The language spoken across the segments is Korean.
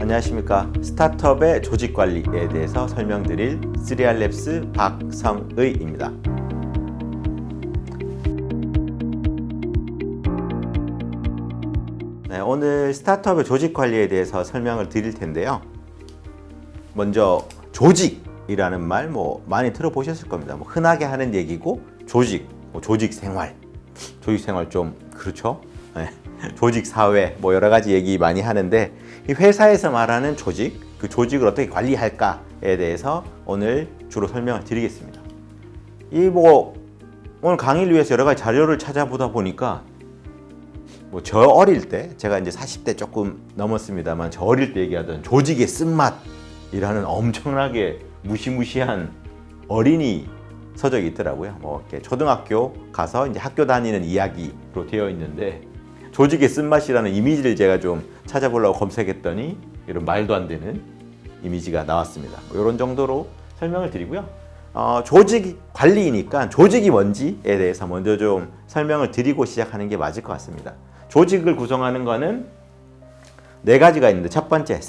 안녕하십니까. 스타트업의 조직 관리에 대해서 설명드릴 3R랩스 박성의입니다. 네, 오늘 스타트업의 조직 관리에 대해서 설명을 드릴 텐데요. 먼저 조직이라는 말 많이 들어보셨을 겁니다. 흔하게 하는 얘기고 조직, 조직 생활 좀 그렇죠? 네. 조직 사회 여러 가지 얘기 많이 하는데 이 회사에서 말하는 조직, 그 조직을 어떻게 관리할까에 대해서 오늘 주로 설명을 드리겠습니다. 오늘 강의를 위해서 여러 가지 자료를 찾아보다 보니까 저 어릴 때, 제가 이제 40대 조금 넘었습니다만 저 어릴 때 얘기하던 조직의 쓴맛이라는 엄청나게 무시무시한 어린이 서적이 있더라고요. 이렇게 초등학교 가서 이제 학교 다니는 이야기로 되어 있는데 조직의 쓴맛이라는 이미지를 제가 좀 찾아보려고 검색했더니 이런 말도 안 되는 이미지가 나왔습니다. 이런 정도로 설명을 드리고요. 조직 관리이니까 조직이 뭔지에 대해서 먼저 좀 설명을 드리고 시작하는 게 맞을 것 같습니다. 조직을 구성하는 거는 4가지가 있는데 첫 번째,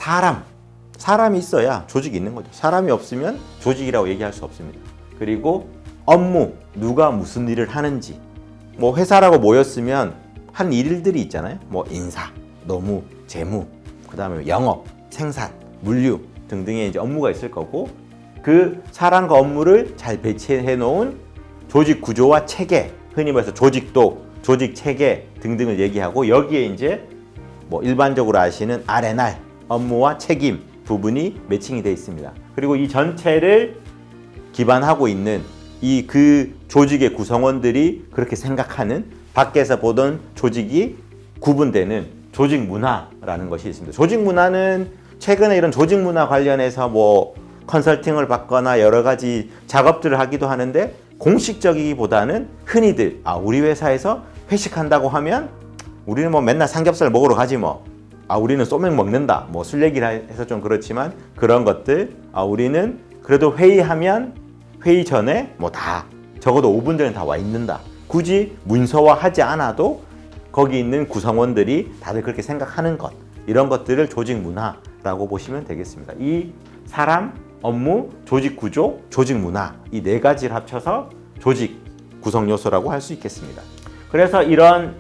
사람이 있어야 조직이 있는 거죠. 사람이 없으면 조직이라고 얘기할 수 없습니다. 그리고 업무, 누가 무슨 일을 하는지, 회사라고 모였으면 한 일들이 있잖아요. 인사, 노무, 재무, 그 다음에 영업, 생산, 물류 등등의 이제 업무가 있을 거고, 그 사람과 업무를 잘 배치해 놓은 조직 구조와 체계, 흔히 말해서 조직도, 조직 체계 등등을 얘기하고, 여기에 이제 일반적으로 아시는 R&R, 업무와 책임 부분이 매칭이 되어 있습니다. 그리고 이 전체를 기반하고 있는 그 조직의 구성원들이 그렇게 생각하는, 밖에서 보던 조직이 구분되는 조직 문화라는 것이 있습니다. 조직 문화는 최근에 이런 조직 문화 관련해서 컨설팅을 받거나 여러 가지 작업들을 하기도 하는데, 공식적이기보다는 흔히들 우리 회사에서 회식한다고 하면 우리는 맨날 삼겹살 먹으러 가지 우리는 소맥 먹는다 술 얘기를 해서 좀 그렇지만, 그런 것들 우리는 그래도 회의하면 회의 전에 다 적어도 5분 전에 다 와 있는다. 굳이 문서화하지 않아도 거기 있는 구성원들이 다들 그렇게 생각하는 것, 이런 것들을 조직 문화라고 보시면 되겠습니다. 이 사람, 업무, 조직 구조, 조직 문화, 이 4가지를 합쳐서 조직 구성 요소라고 할 수 있겠습니다. 그래서 이런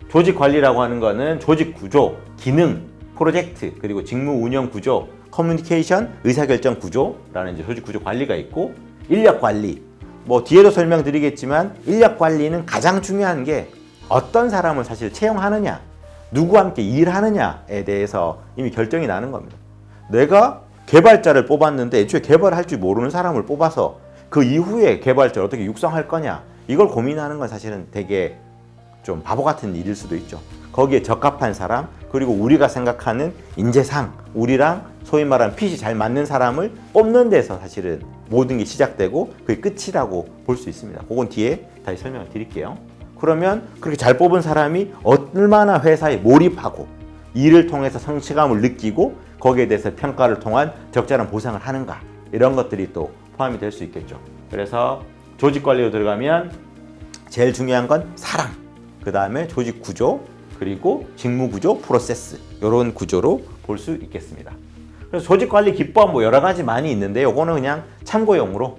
조직 관리라고 하는 거는 조직 구조, 기능, 프로젝트, 그리고 직무 운영 구조, 커뮤니케이션, 의사결정 구조라는 이제 조직 구조 관리가 있고, 인력 관리, 뒤에도 설명드리겠지만 인력 관리는 가장 중요한 게 어떤 사람을 사실 채용하느냐, 누구와 함께 일하느냐에 대해서 이미 결정이 나는 겁니다. 내가 개발자를 뽑았는데 애초에 개발할 줄 모르는 사람을 뽑아서 그 이후에 개발자를 어떻게 육성할 거냐, 이걸 고민하는 건 사실은 되게 좀 바보 같은 일일 수도 있죠. 거기에 적합한 사람, 그리고 우리가 생각하는 인재상, 우리랑 소위 말하는 핏이 잘 맞는 사람을 뽑는 데서 사실은 모든 게 시작되고 그게 끝이라고 볼 수 있습니다. 그건 뒤에 다시 설명을 드릴게요. 그러면 그렇게 잘 뽑은 사람이 얼마나 회사에 몰입하고 일을 통해서 성취감을 느끼고 거기에 대해서 평가를 통한 적절한 보상을 하는가, 이런 것들이 또 포함이 될 수 있겠죠. 그래서 조직 관리로 들어가면 제일 중요한 건 사람, 그 다음에 조직 구조, 그리고 직무 구조, 프로세스, 이런 구조로 볼 수 있겠습니다. 그래서 조직 관리 기법 여러 가지 많이 있는데, 요거는 그냥 참고용으로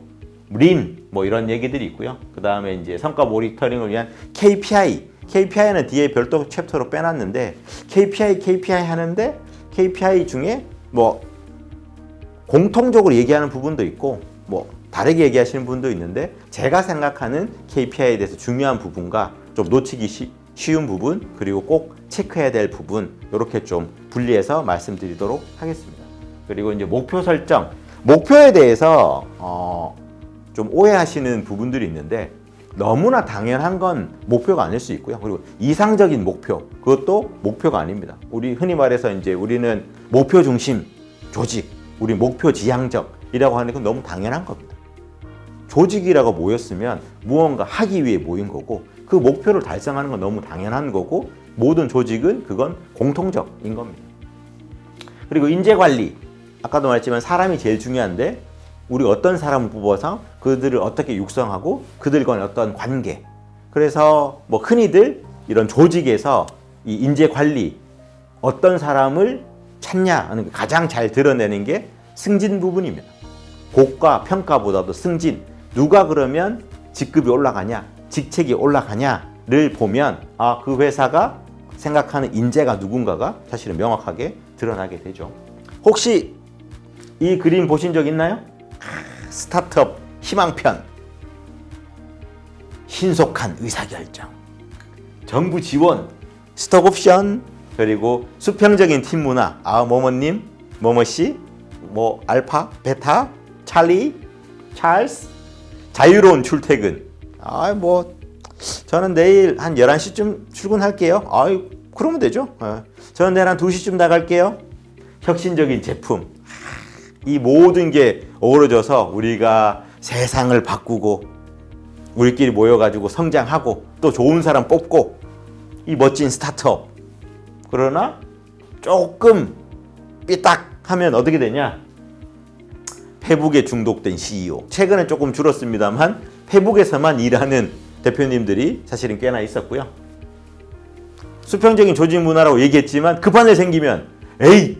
린 이런 얘기들이 있고요. 그 다음에 이제 성과 모니터링을 위한 KPI는 뒤에 별도 챕터로 빼놨는데, KPI 하는데 KPI 중에 공통적으로 얘기하는 부분도 있고 다르게 얘기하시는 분도 있는데, 제가 생각하는 KPI에 대해서 중요한 부분과 좀 놓치기 쉬운 부분, 그리고 꼭 체크해야 될 부분, 이렇게 좀 분리해서 말씀드리도록 하겠습니다. 그리고 이제 목표 설정, 목표에 대해서 좀 오해하시는 부분들이 있는데, 너무나 당연한 건 목표가 아닐 수 있고요. 그리고 이상적인 목표, 그것도 목표가 아닙니다. 우리 흔히 말해서 이제 우리는 목표 중심 조직, 우리 목표 지향적이라고 하는 건 너무 당연한 겁니다. 조직이라고 모였으면 무언가 하기 위해 모인 거고, 그 목표를 달성하는 건 너무 당연한 거고, 모든 조직은 그건 공통적인 겁니다. 그리고 인재관리, 아까도 말했지만 사람이 제일 중요한데, 우리가 어떤 사람을 뽑아서 그들을 어떻게 육성하고 그들과의 어떤 관계, 그래서 흔히들 이런 조직에서 이 인재관리, 어떤 사람을 찾냐 하는 게 가장 잘 드러내는 게 승진 부분입니다. 고과 평가보다도 승진. 누가 그러면 직급이 올라가냐, 직책이 올라가냐를 보면 그 회사가 생각하는 인재가 누군가가 사실은 명확하게 드러나게 되죠. 혹시 이 그림 보신 적 있나요? 스타트업 희망편. 신속한 의사결정, 정부 지원, 스톡옵션, 그리고 수평적인 팀 문화. 뭐뭐님, 뭐뭐씨, 뭐 알파, 베타, 찰리, 찰스, 자유로운 출퇴근. 저는 내일 한 11시쯤 출근할게요. 그러면 되죠. 저는 내일 한 2시쯤 나갈게요. 혁신적인 제품. 이 모든 게 어우러져서 우리가 세상을 바꾸고 우리끼리 모여가지고 성장하고 또 좋은 사람 뽑고 이 멋진 스타트업. 그러나 조금 삐딱하면 어떻게 되냐? 페북에 중독된 CEO. 최근에 조금 줄었습니다만 페북에서만 일하는 대표님들이 사실은 꽤나 있었고요. 수평적인 조직 문화라고 얘기했지만 급한 일 생기면 에이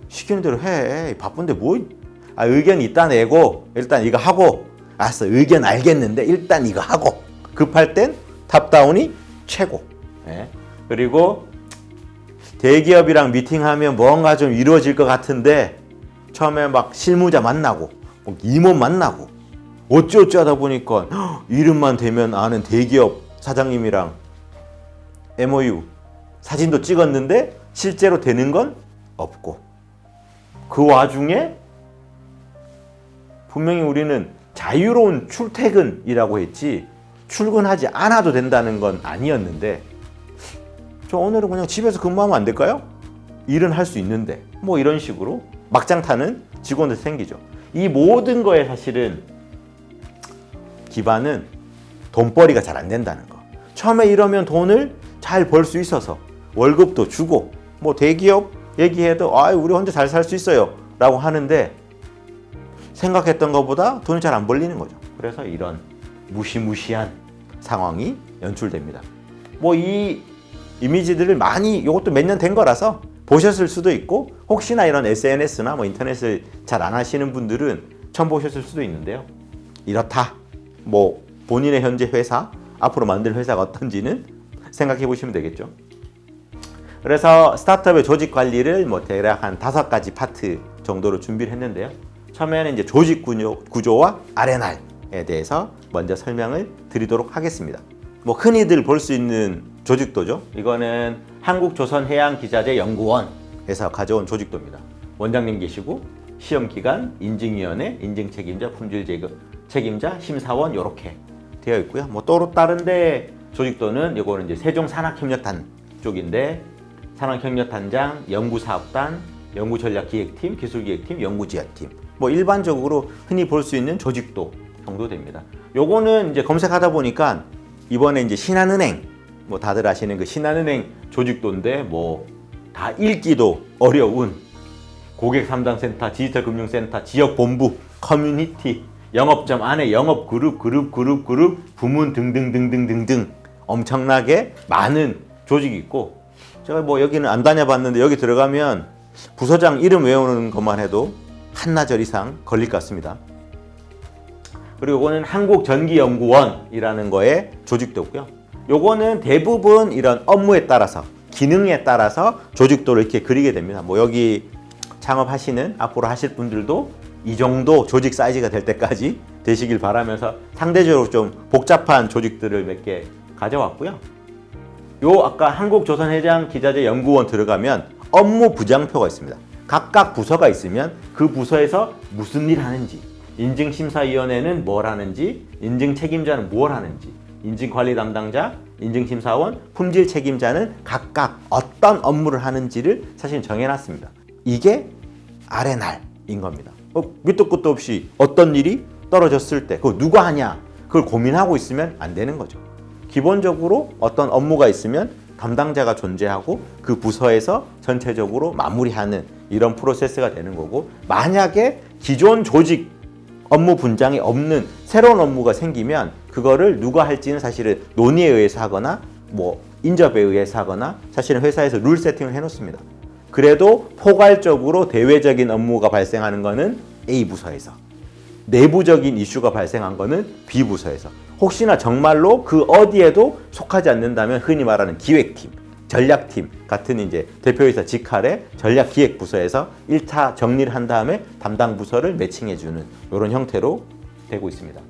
시키는 대로 해. 바쁜데 뭐 의견 이따 내고 일단 이거 하고 알았어 의견 알겠는데 일단 이거 하고 급할 땐 탑다운이 최고. 그리고 대기업이랑 미팅하면 뭔가 좀 이루어질 것 같은데 처음에 막 실무자 만나고 임원 만나고 어찌어찌 하다 보니까 이름만 대면 아는 대기업 사장님이랑 MOU 사진도 찍었는데 실제로 되는 건 없고 그 와중에 분명히 우리는 자유로운 출퇴근이라고 했지 출근하지 않아도 된다는 건 아니었는데 저 오늘은 그냥 집에서 근무하면 안 될까요? 일은 할 수 있는데 뭐 이런 식으로 막장 타는 직원들 생기죠. 이 모든 거에 사실은 기반은 돈벌이가 잘 안 된다는 거. 처음에 이러면 돈을 잘 벌 수 있어서 월급도 주고 뭐 대기업 얘기해도 우리 혼자 잘 살 수 있어요 라고 하는데 생각했던 것보다 돈이 잘 안 벌리는 거죠. 그래서 이런 무시무시한 상황이 연출됩니다. 뭐 이 이미지들을 많이 이것도 몇 년 된 거라서 보셨을 수도 있고 혹시나 이런 SNS나 뭐 인터넷을 잘 안 하시는 분들은 처음 보셨을 수도 있는데요. 이렇다. 뭐 본인의 현재 회사, 앞으로 만들 회사가 어떤지는 생각해 보시면 되겠죠. 그래서 스타트업의 조직 관리를 뭐 대략 한 5가지 파트 정도로 준비를 했는데요. 처음에는 이제 조직 구조와 R&R에 대해서 먼저 설명을 드리도록 하겠습니다. 뭐 흔히들 볼 수 있는 조직도죠. 이거는 한국조선해양기자재연구원에서 가져온 조직도입니다. 원장님 계시고 시험기관, 인증위원회, 인증책임자, 품질 책임자, 심사원 이렇게 되어 있고요. 뭐 또 다른데 조직도는 이거는 이제 세종산학협력단 쪽인데 산학협력단장, 연구사업단, 연구전략기획팀, 기술기획팀, 연구지원팀. 뭐 일반적으로 흔히 볼 수 있는 조직도 정도 됩니다. 요거는 이제 검색하다 보니까 이번에 이제 신한은행, 뭐 다들 아시는 그 신한은행 조직도인데 뭐 다 읽기도 어려운 고객상담센터, 디지털금융센터, 지역본부, 커뮤니티, 영업점 안에 영업그룹, 그룹, 부문 등등등등등등 엄청나게 많은 조직이 있고 제가 뭐 여기는 안 다녀봤는데 여기 들어가면 부서장 이름 외우는 것만 해도 한나절 이상 걸릴 것 같습니다. 그리고 이거는 한국전기연구원이라는 거에 조직도고요. 요거는 대부분 이런 업무에 따라서 기능에 따라서 조직도를 이렇게 그리게 됩니다. 뭐 여기 창업하시는 앞으로 하실 분들도 이 정도 조직 사이즈가 될 때까지 되시길 바라면서 상대적으로 좀 복잡한 조직들을 몇 개 가져왔고요. 요 아까 한국조선해양기자재연구원 들어가면 업무 부장표가 있습니다. 각각 부서가 있으면 그 부서에서 무슨 일 하는지, 인증심사위원회는 뭘 하는지, 인증책임자는 뭘 하는지, 인증관리 담당자, 인증심사원, 품질 책임자는 각각 어떤 업무를 하는지를 사실 정해놨습니다. 이게 R&R인 겁니다. 밑도 끝도 없이 어떤 일이 떨어졌을 때 그걸 누가 하냐 그걸 고민하고 있으면 안 되는 거죠. 기본적으로 어떤 업무가 있으면 담당자가 존재하고 그 부서에서 전체적으로 마무리하는 이런 프로세스가 되는 거고 만약에 기존 조직 업무 분장이 없는 새로운 업무가 생기면 그거를 누가 할지는 사실은 논의에 의해서 하거나 뭐 인접에 의해서 하거나 사실은 회사에서 룰 세팅을 해놓습니다. 그래도 포괄적으로 대외적인 업무가 발생하는 거는 A 부서에서, 내부적인 이슈가 발생한 거는 B 부서에서, 혹시나 정말로 그 어디에도 속하지 않는다면 흔히 말하는 기획팀, 전략팀 같은 이제 대표이사 직할의 전략기획부서에서 1차 정리를 한 다음에 담당 부서를 매칭해주는 이런 형태로 되고 있습니다.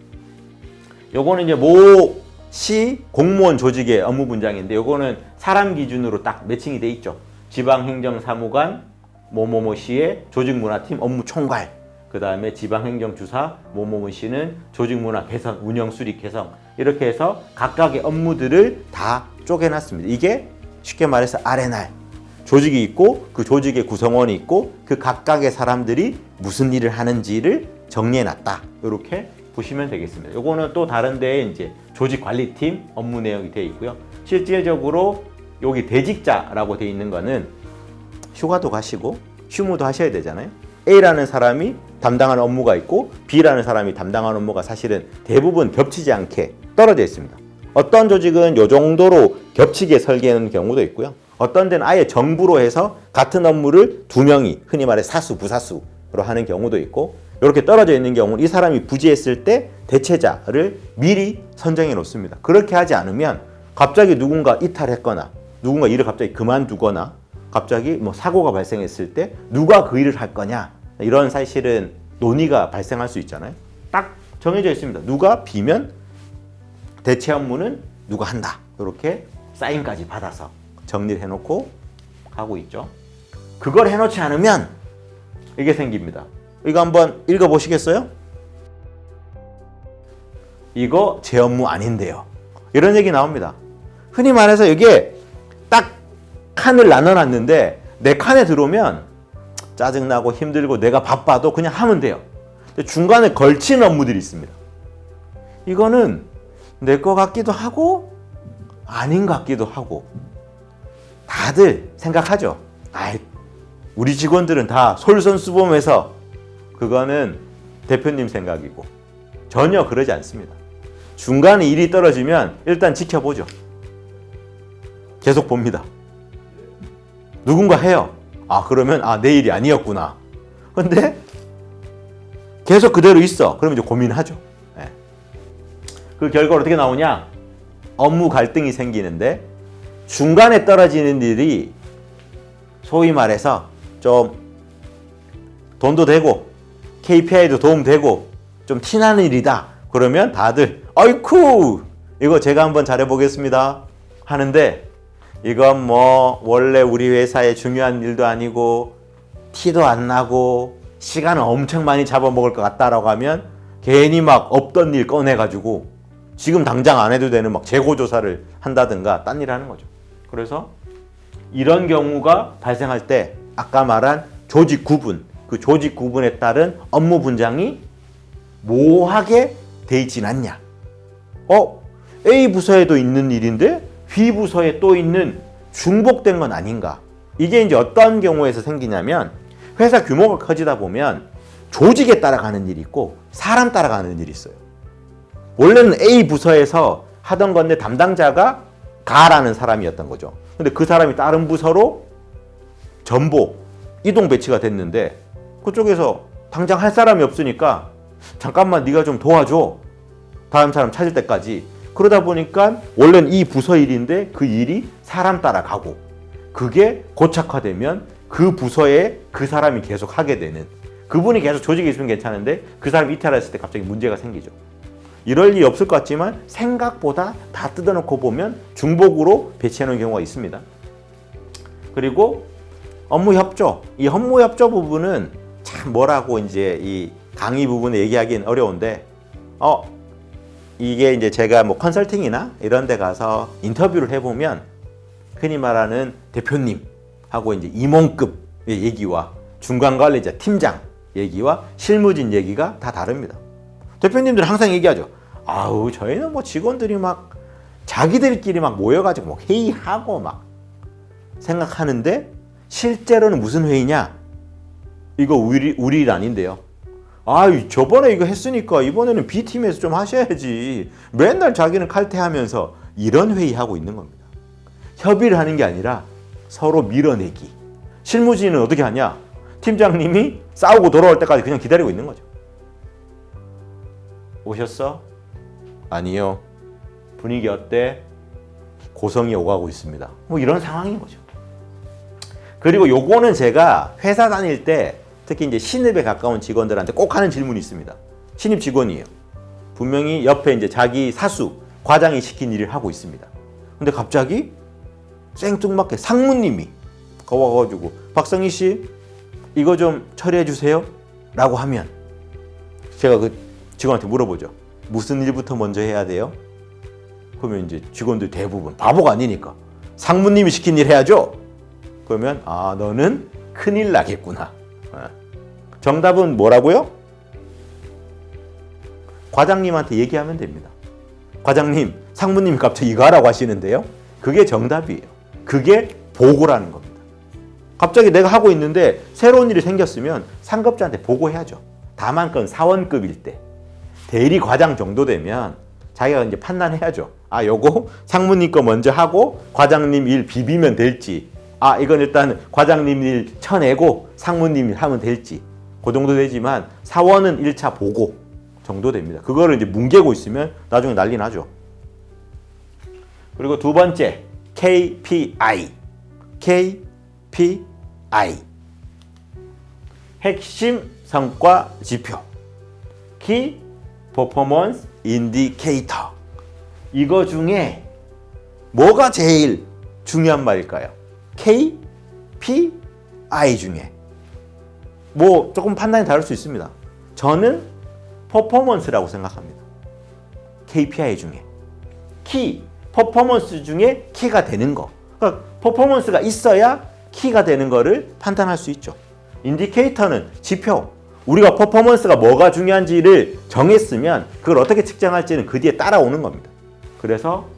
요거는 이제 모시 공무원 조직의 업무 분장인데, 요거는 사람 기준으로 딱 매칭이 돼 있죠. 지방행정사무관 뭐뭐뭐시의 조직문화팀 업무 총괄, 그 다음에 지방행정주사 뭐뭐뭐시는 조직문화 개선, 운영 수립 개선, 이렇게 해서 각각의 업무들을 다 쪼개놨습니다. 이게 쉽게 말해서 R&R, 조직이 있고 그 조직의 구성원이 있고 그 각각의 사람들이 무슨 일을 하는지를 정리해놨다, 이렇게 보시면 되겠습니다. 요거는 또 다른 데에 이제 조직관리팀 업무 내용이 되어 있고요. 실질적으로 여기 대직자라고 되어 있는 거는 휴가도 가시고 휴무도 하셔야 되잖아요. A라는 사람이 담당하는 업무가 있고 B라는 사람이 담당하는 업무가 사실은 대부분 겹치지 않게 떨어져 있습니다. 어떤 조직은 이 정도로 겹치게 설계하는 경우도 있고요. 어떤 데는 아예 정부로 해서 같은 업무를 두 명이 흔히 말해 사수, 부사수로 하는 경우도 있고, 이렇게 떨어져 있는 경우는 이 사람이 부재했을 때 대체자를 미리 선정해 놓습니다. 그렇게 하지 않으면 갑자기 누군가 이탈했거나 누군가 일을 갑자기 그만두거나 갑자기 뭐 사고가 발생했을 때 누가 그 일을 할 거냐, 이런 사실은 논의가 발생할 수 있잖아요. 딱 정해져 있습니다. 누가 비면 대체 업무는 누가 한다, 이렇게 사인까지 받아서 정리를 해놓고 하고 있죠. 그걸 해놓지 않으면 이게 생깁니다. 이거 한번 읽어보시겠어요? 이거 제 업무 아닌데요, 이런 얘기 나옵니다. 흔히 말해서 이게 딱 칸을 나눠놨는데 내 칸에 들어오면 짜증나고 힘들고 내가 바빠도 그냥 하면 돼요. 근데 중간에 걸친 업무들이 있습니다. 이거는 내 거 같기도 하고 아닌 것 같기도 하고, 다들 생각하죠. 우리 직원들은 다 솔선수범해서 그거는 대표님 생각이고, 전혀 그러지 않습니다. 중간에 일이 떨어지면 일단 지켜보죠. 계속 봅니다. 누군가 해요. 그러면 내 일이 아니었구나. 근데 계속 그대로 있어. 그러면 이제 고민하죠. 그 결과로 어떻게 나오냐? 업무 갈등이 생기는데 중간에 떨어지는 일이 소위 말해서 좀 돈도 되고 KPI도 도움되고 좀 티나는 일이다. 그러면 다들 아이쿠 이거 제가 한번 잘해보겠습니다 하는데, 이건 뭐 원래 우리 회사의 중요한 일도 아니고 티도 안 나고 시간을 엄청 많이 잡아먹을 것 같다라고 하면 괜히 막 없던 일 꺼내가지고 지금 당장 안 해도 되는 막 재고조사를 한다든가 딴 일을 하는 거죠. 그래서 이런 경우가 발생할 때 아까 말한 조직 구분, 그 조직 구분에 따른 업무 분장이 모호하게 돼 있진 않냐. A 부서에도 있는 일인데 B 부서에 또 있는 중복된 건 아닌가. 이게 이제 어떤 경우에서 생기냐면, 회사 규모가 커지다 보면 조직에 따라가는 일이 있고 사람 따라가는 일이 있어요. 원래는 A 부서에서 하던 건데 담당자가 가라는 사람이었던 거죠. 근데 그 사람이 다른 부서로 전복, 이동 배치가 됐는데 그쪽에서 당장 할 사람이 없으니까 잠깐만 네가 좀 도와줘, 다음 사람 찾을 때까지. 그러다 보니까 원래는 이 부서 일인데 그 일이 사람 따라가고, 그게 고착화되면 그 부서에 그 사람이 계속 하게 되는, 그분이 계속 조직에 있으면 괜찮은데 그 사람이 이탈했을 때 갑자기 문제가 생기죠. 이럴 일이 없을 것 같지만 생각보다 다 뜯어놓고 보면 중복으로 배치하는 경우가 있습니다. 그리고 업무 협조, 이 업무 협조 부분은 참 뭐라고 이제 이 강의 부분에 얘기하기는 어려운데, 이게 이제 제가 뭐 컨설팅이나 이런 데 가서 인터뷰를 해보면 흔히 말하는 대표님하고 이제 임원급의 얘기와 중간 관리자, 팀장 얘기와 실무진 얘기가 다 다릅니다. 대표님들은 항상 얘기하죠. 저희는 뭐 직원들이 막 자기들끼리 막 모여가지고 뭐 회의하고 막 생각하는데, 실제로는 무슨 회의냐? 이거 우리 일 아닌데요. 저번에 이거 했으니까 이번에는 B팀에서 좀 하셔야지. 맨날 자기는 칼퇴하면서 이런 회의하고 있는 겁니다. 협의를 하는 게 아니라 서로 밀어내기. 실무진은 어떻게 하냐? 팀장님이 싸우고 돌아올 때까지 그냥 기다리고 있는 거죠. 오셨어? 아니요. 분위기 어때? 고성이 오가고 있습니다. 뭐 이런 상황인 거죠. 그리고 요거는 제가 회사 다닐 때 특히 이제 신입에 가까운 직원들한테 꼭 하는 질문이 있습니다. 신입 직원이에요. 분명히 옆에 이제 자기 사수, 과장이 시킨 일을 하고 있습니다. 근데 갑자기 생뚱맞게 상무님이 와가지고 박성희 씨 이거 좀 처리해 주세요 라고 하면 제가 그 직원한테 물어보죠. 무슨 일부터 먼저 해야 돼요? 그러면 이제 직원들 대부분 바보가 아니니까 상무님이 시킨 일 해야죠. 그러면 아 너는 큰일 나겠구나. 정답은 뭐라고요? 과장님한테 얘기하면 됩니다. 과장님, 상무님이 갑자기 이거 하라고 하시는데요. 그게 정답이에요. 그게 보고라는 겁니다. 갑자기 내가 하고 있는데 새로운 일이 생겼으면 상급자한테 보고해야죠. 다만 그건 사원급일 때. 대리 과장 정도 되면 자기가 이제 판단해야죠. 아, 요거 상무님 거 먼저 하고 과장님 일 비비면 될지. 아, 이건 일단 과장님 일 쳐내고 상무님 일 하면 될지. 그 정도 되지만 사원은 1차 보고 정도 됩니다. 그거를 이제 뭉개고 있으면 나중에 난리 나죠. 그리고 두 번째, KPI. KPI. 핵심 성과 지표. Key Performance Indicator. 이거 중에 뭐가 제일 중요한 말일까요? KPI 중에. 뭐 조금 판단이 다를 수 있습니다. 저는 퍼포먼스라고 생각합니다. KPI 중에. 키, 퍼포먼스 중에 키가 되는 거. 그러니까 퍼포먼스가 있어야 키가 되는 거를 판단할 수 있죠. 인디케이터는 지표. 우리가 퍼포먼스가 뭐가 중요한지를 정했으면 그걸 어떻게 측정할지는 그 뒤에 따라오는 겁니다. 그래서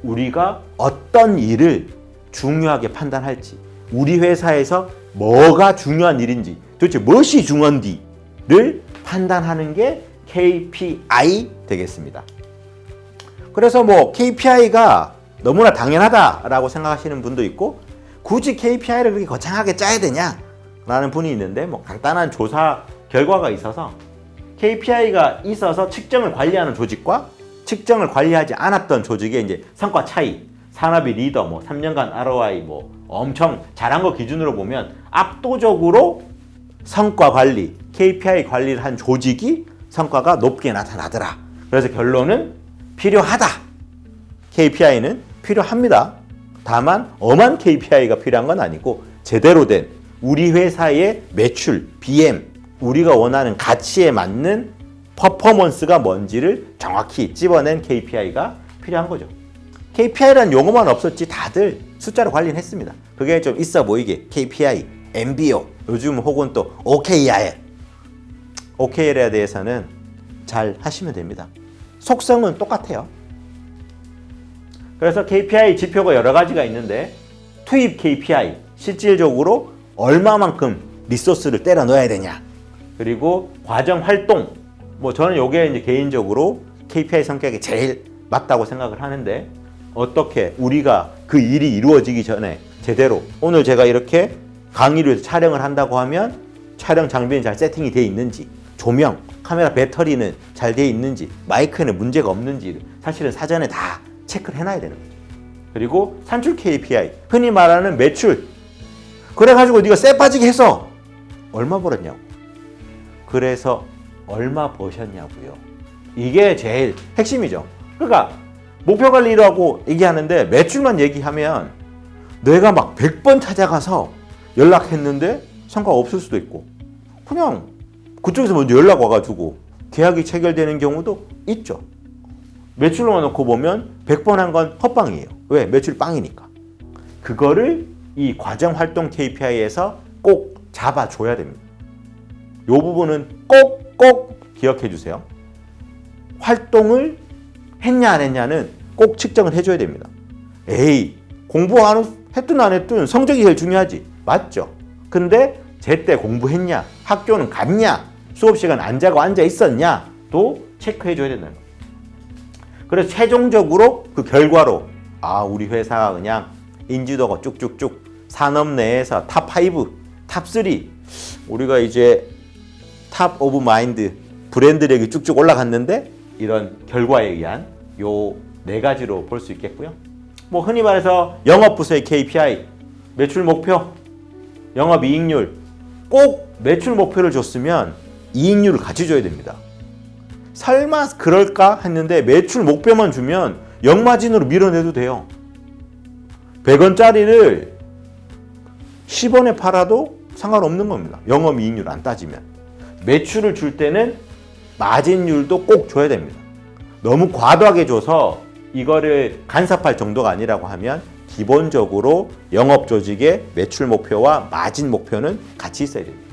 우리가 어떤 일을 중요하게 판단할지, 우리 회사에서 뭐가 중요한 일인지, 도대체 무엇이 중요한지를 판단하는 게 KPI 되겠습니다. 그래서 뭐 KPI가 너무나 당연하다라고 생각하시는 분도 있고 굳이 KPI를 그렇게 거창하게 짜야 되냐라는 분이 있는데 뭐 간단한 조사 결과가 있어서 KPI가 있어서 측정을 관리하는 조직과 측정을 관리하지 않았던 조직의 이제 성과 차이, 산업의 리더, 뭐 3년간 ROI 뭐 엄청 잘한 거 기준으로 보면 압도적으로 성과 관리, KPI 관리를 한 조직이 성과가 높게 나타나더라. 그래서 결론은 필요하다. KPI는 필요합니다. 다만 엄한 KPI가 필요한 건 아니고 제대로 된 우리 회사의 매출, BM, 우리가 원하는 가치에 맞는 퍼포먼스가 뭔지를 정확히 찝어낸 KPI가 필요한 거죠. KPI라는 용어만 없었지 다들 숫자로 관리를 했습니다. 그게 좀 있어 보이게 KPI, MBO, 요즘 혹은 또 OKR. OKR에 대해서는 잘 하시면 됩니다. 속성은 똑같아요. 그래서 KPI 지표가 여러 가지가 있는데 투입 KPI, 실질적으로 얼마만큼 리소스를 때려 넣어야 되냐. 그리고 과정 활동, 뭐 저는 이게 이제 개인적으로 KPI 성격이 제일 맞다고 생각을 하는데 어떻게 우리가 그 일이 이루어지기 전에 제대로 오늘 제가 이렇게 강의를 위해서 촬영을 한다고 하면 촬영 장비는 잘 세팅이 되어 있는지, 조명, 카메라 배터리는 잘 되어 있는지, 마이크에는 문제가 없는지 사실은 사전에 다 체크를 해놔야 되는 거죠. 그리고 산출 KPI, 흔히 말하는 매출. 그래가지고 네가 쎄 빠지게 해서 얼마 벌었냐고. 그래서 얼마 버셨냐고요. 이게 제일 핵심이죠. 그러니까 목표 관리라고 얘기하는데 매출만 얘기하면 내가 막 100번 찾아가서 연락했는데 성과가 없을 수도 있고 그냥 그쪽에서 먼저 연락 와가지고 계약이 체결되는 경우도 있죠. 매출로만 놓고 보면 100번 한 건 헛방이에요. 왜? 매출 빵이니까. 그거를 이 과정 활동 KPI에서 꼭 잡아줘야 됩니다. 이 부분은 꼭 기억해 주세요. 활동을 했냐 안 했냐는 꼭 측정을 해줘야 됩니다. 에이, 공부 했든 안 했든 성적이 제일 중요하지. 맞죠? 근데 제때 공부했냐, 학교는 갔냐, 수업 시간 안 자고 앉아 있었냐도 체크해줘야 된다는 거예요. 그래서 최종적으로 그 결과로 우리 회사가 그냥 인지도가 쭉쭉쭉 산업 내에서 탑5 탑3 우리가 이제 탑 오브 마인드 브랜드력이 쭉쭉 올라갔는데 이런 결과에 의한 요 4가지로 볼 수 있겠고요. 뭐 흔히 말해서 영업부서의 KPI, 매출 목표, 영업이익률, 꼭 매출 목표를 줬으면 이익률을 같이 줘야 됩니다. 설마 그럴까 했는데 매출 목표만 주면 영마진으로 밀어내도 돼요. 100원짜리를 10원에 팔아도 상관없는 겁니다. 영업이익률 안 따지면. 매출을 줄 때는 마진율도 꼭 줘야 됩니다. 너무 과도하게 줘서 이거를 간섭할 정도가 아니라고 하면 기본적으로 영업조직의 매출 목표와 마진 목표는 같이 있어야 됩니다.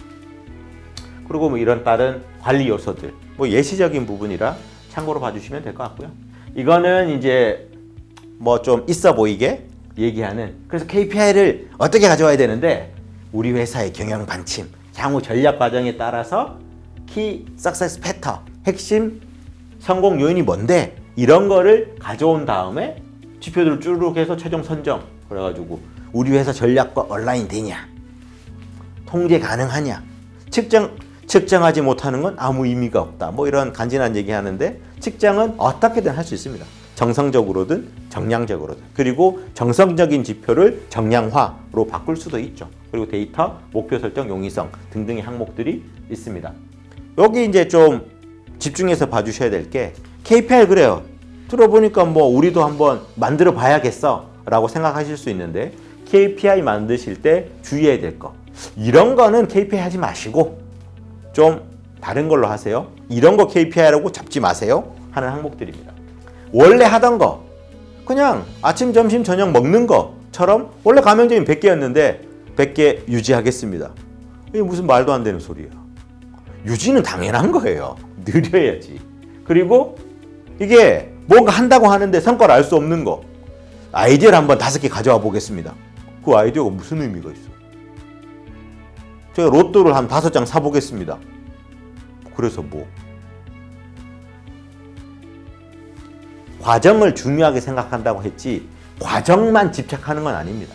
그리고 뭐 이런 다른 관리 요소들, 뭐 예시적인 부분이라 참고로 봐주시면 될 것 같고요. 이거는 이제 뭐 좀 있어 보이게 얘기하는, 그래서 KPI를 어떻게 가져와야 되는데 우리 회사의 경영 방침, 향후 전략 과정에 따라서 키 석세스 패터, 핵심 성공 요인이 뭔데 이런 거를 가져온 다음에 지표들을 쭈르륵 해서 최종 선정, 그래가지고 우리 회사 전략과 얼라인 되냐, 통제 가능하냐, 측정하지 못하는 건 아무 의미가 없다, 뭐 이런 간지난 얘기 하는데 측정은 어떻게든 할 수 있습니다. 정성적으로든 정량적으로든. 그리고 정성적인 지표를 정량화로 바꿀 수도 있죠. 그리고 데이터, 목표 설정, 용이성 등등의 항목들이 있습니다. 여기 이제 좀 집중해서 봐주셔야 될 게, KPI 그래요. 들어보니까 뭐 우리도 한번 만들어 봐야겠어 라고 생각하실 수 있는데, KPI 만드실 때 주의해야 될 거, 이런 거는 KPI 하지 마시고 좀 다른 걸로 하세요. 이런 거 KPI라고 잡지 마세요 하는 항목들입니다. 원래 하던 거, 그냥 아침, 점심, 저녁 먹는 거처럼 원래 가맹점이 100개였는데 100개 유지하겠습니다. 이게 무슨 말도 안 되는 소리예요. 유지는 당연한 거예요. 느려야지. 그리고 이게 뭔가 한다고 하는데 성과를 알 수 없는 거, 아이디어를 한번 5개 가져와 보겠습니다. 그 아이디어가 무슨 의미가 있어? 제가 로또를 한 5장 사보겠습니다. 그래서 뭐? 과정을 중요하게 생각한다고 했지 과정만 집착하는 건 아닙니다.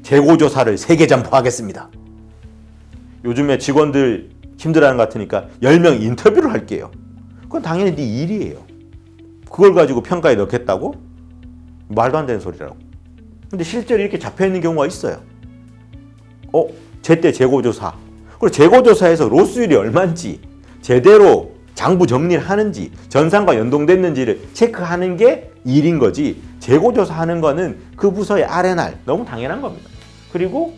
재고조사를 3개 점포하겠습니다. 요즘에 직원들 힘들어하는 것 같으니까 10명 인터뷰를 할게요. 그건 당연히 네 일이에요. 그걸 가지고 평가에 넣겠다고? 말도 안 되는 소리라고. 근데 실제로 이렇게 잡혀있는 경우가 있어요. 제때 재고조사. 그리고 재고조사에서 로스율이 얼마인지, 제대로 장부 정리를 하는지, 전산과 연동됐는지를 체크하는 게 일인 거지, 재고조사하는 거는 그 부서의 R&R, 너무 당연한 겁니다. 그리고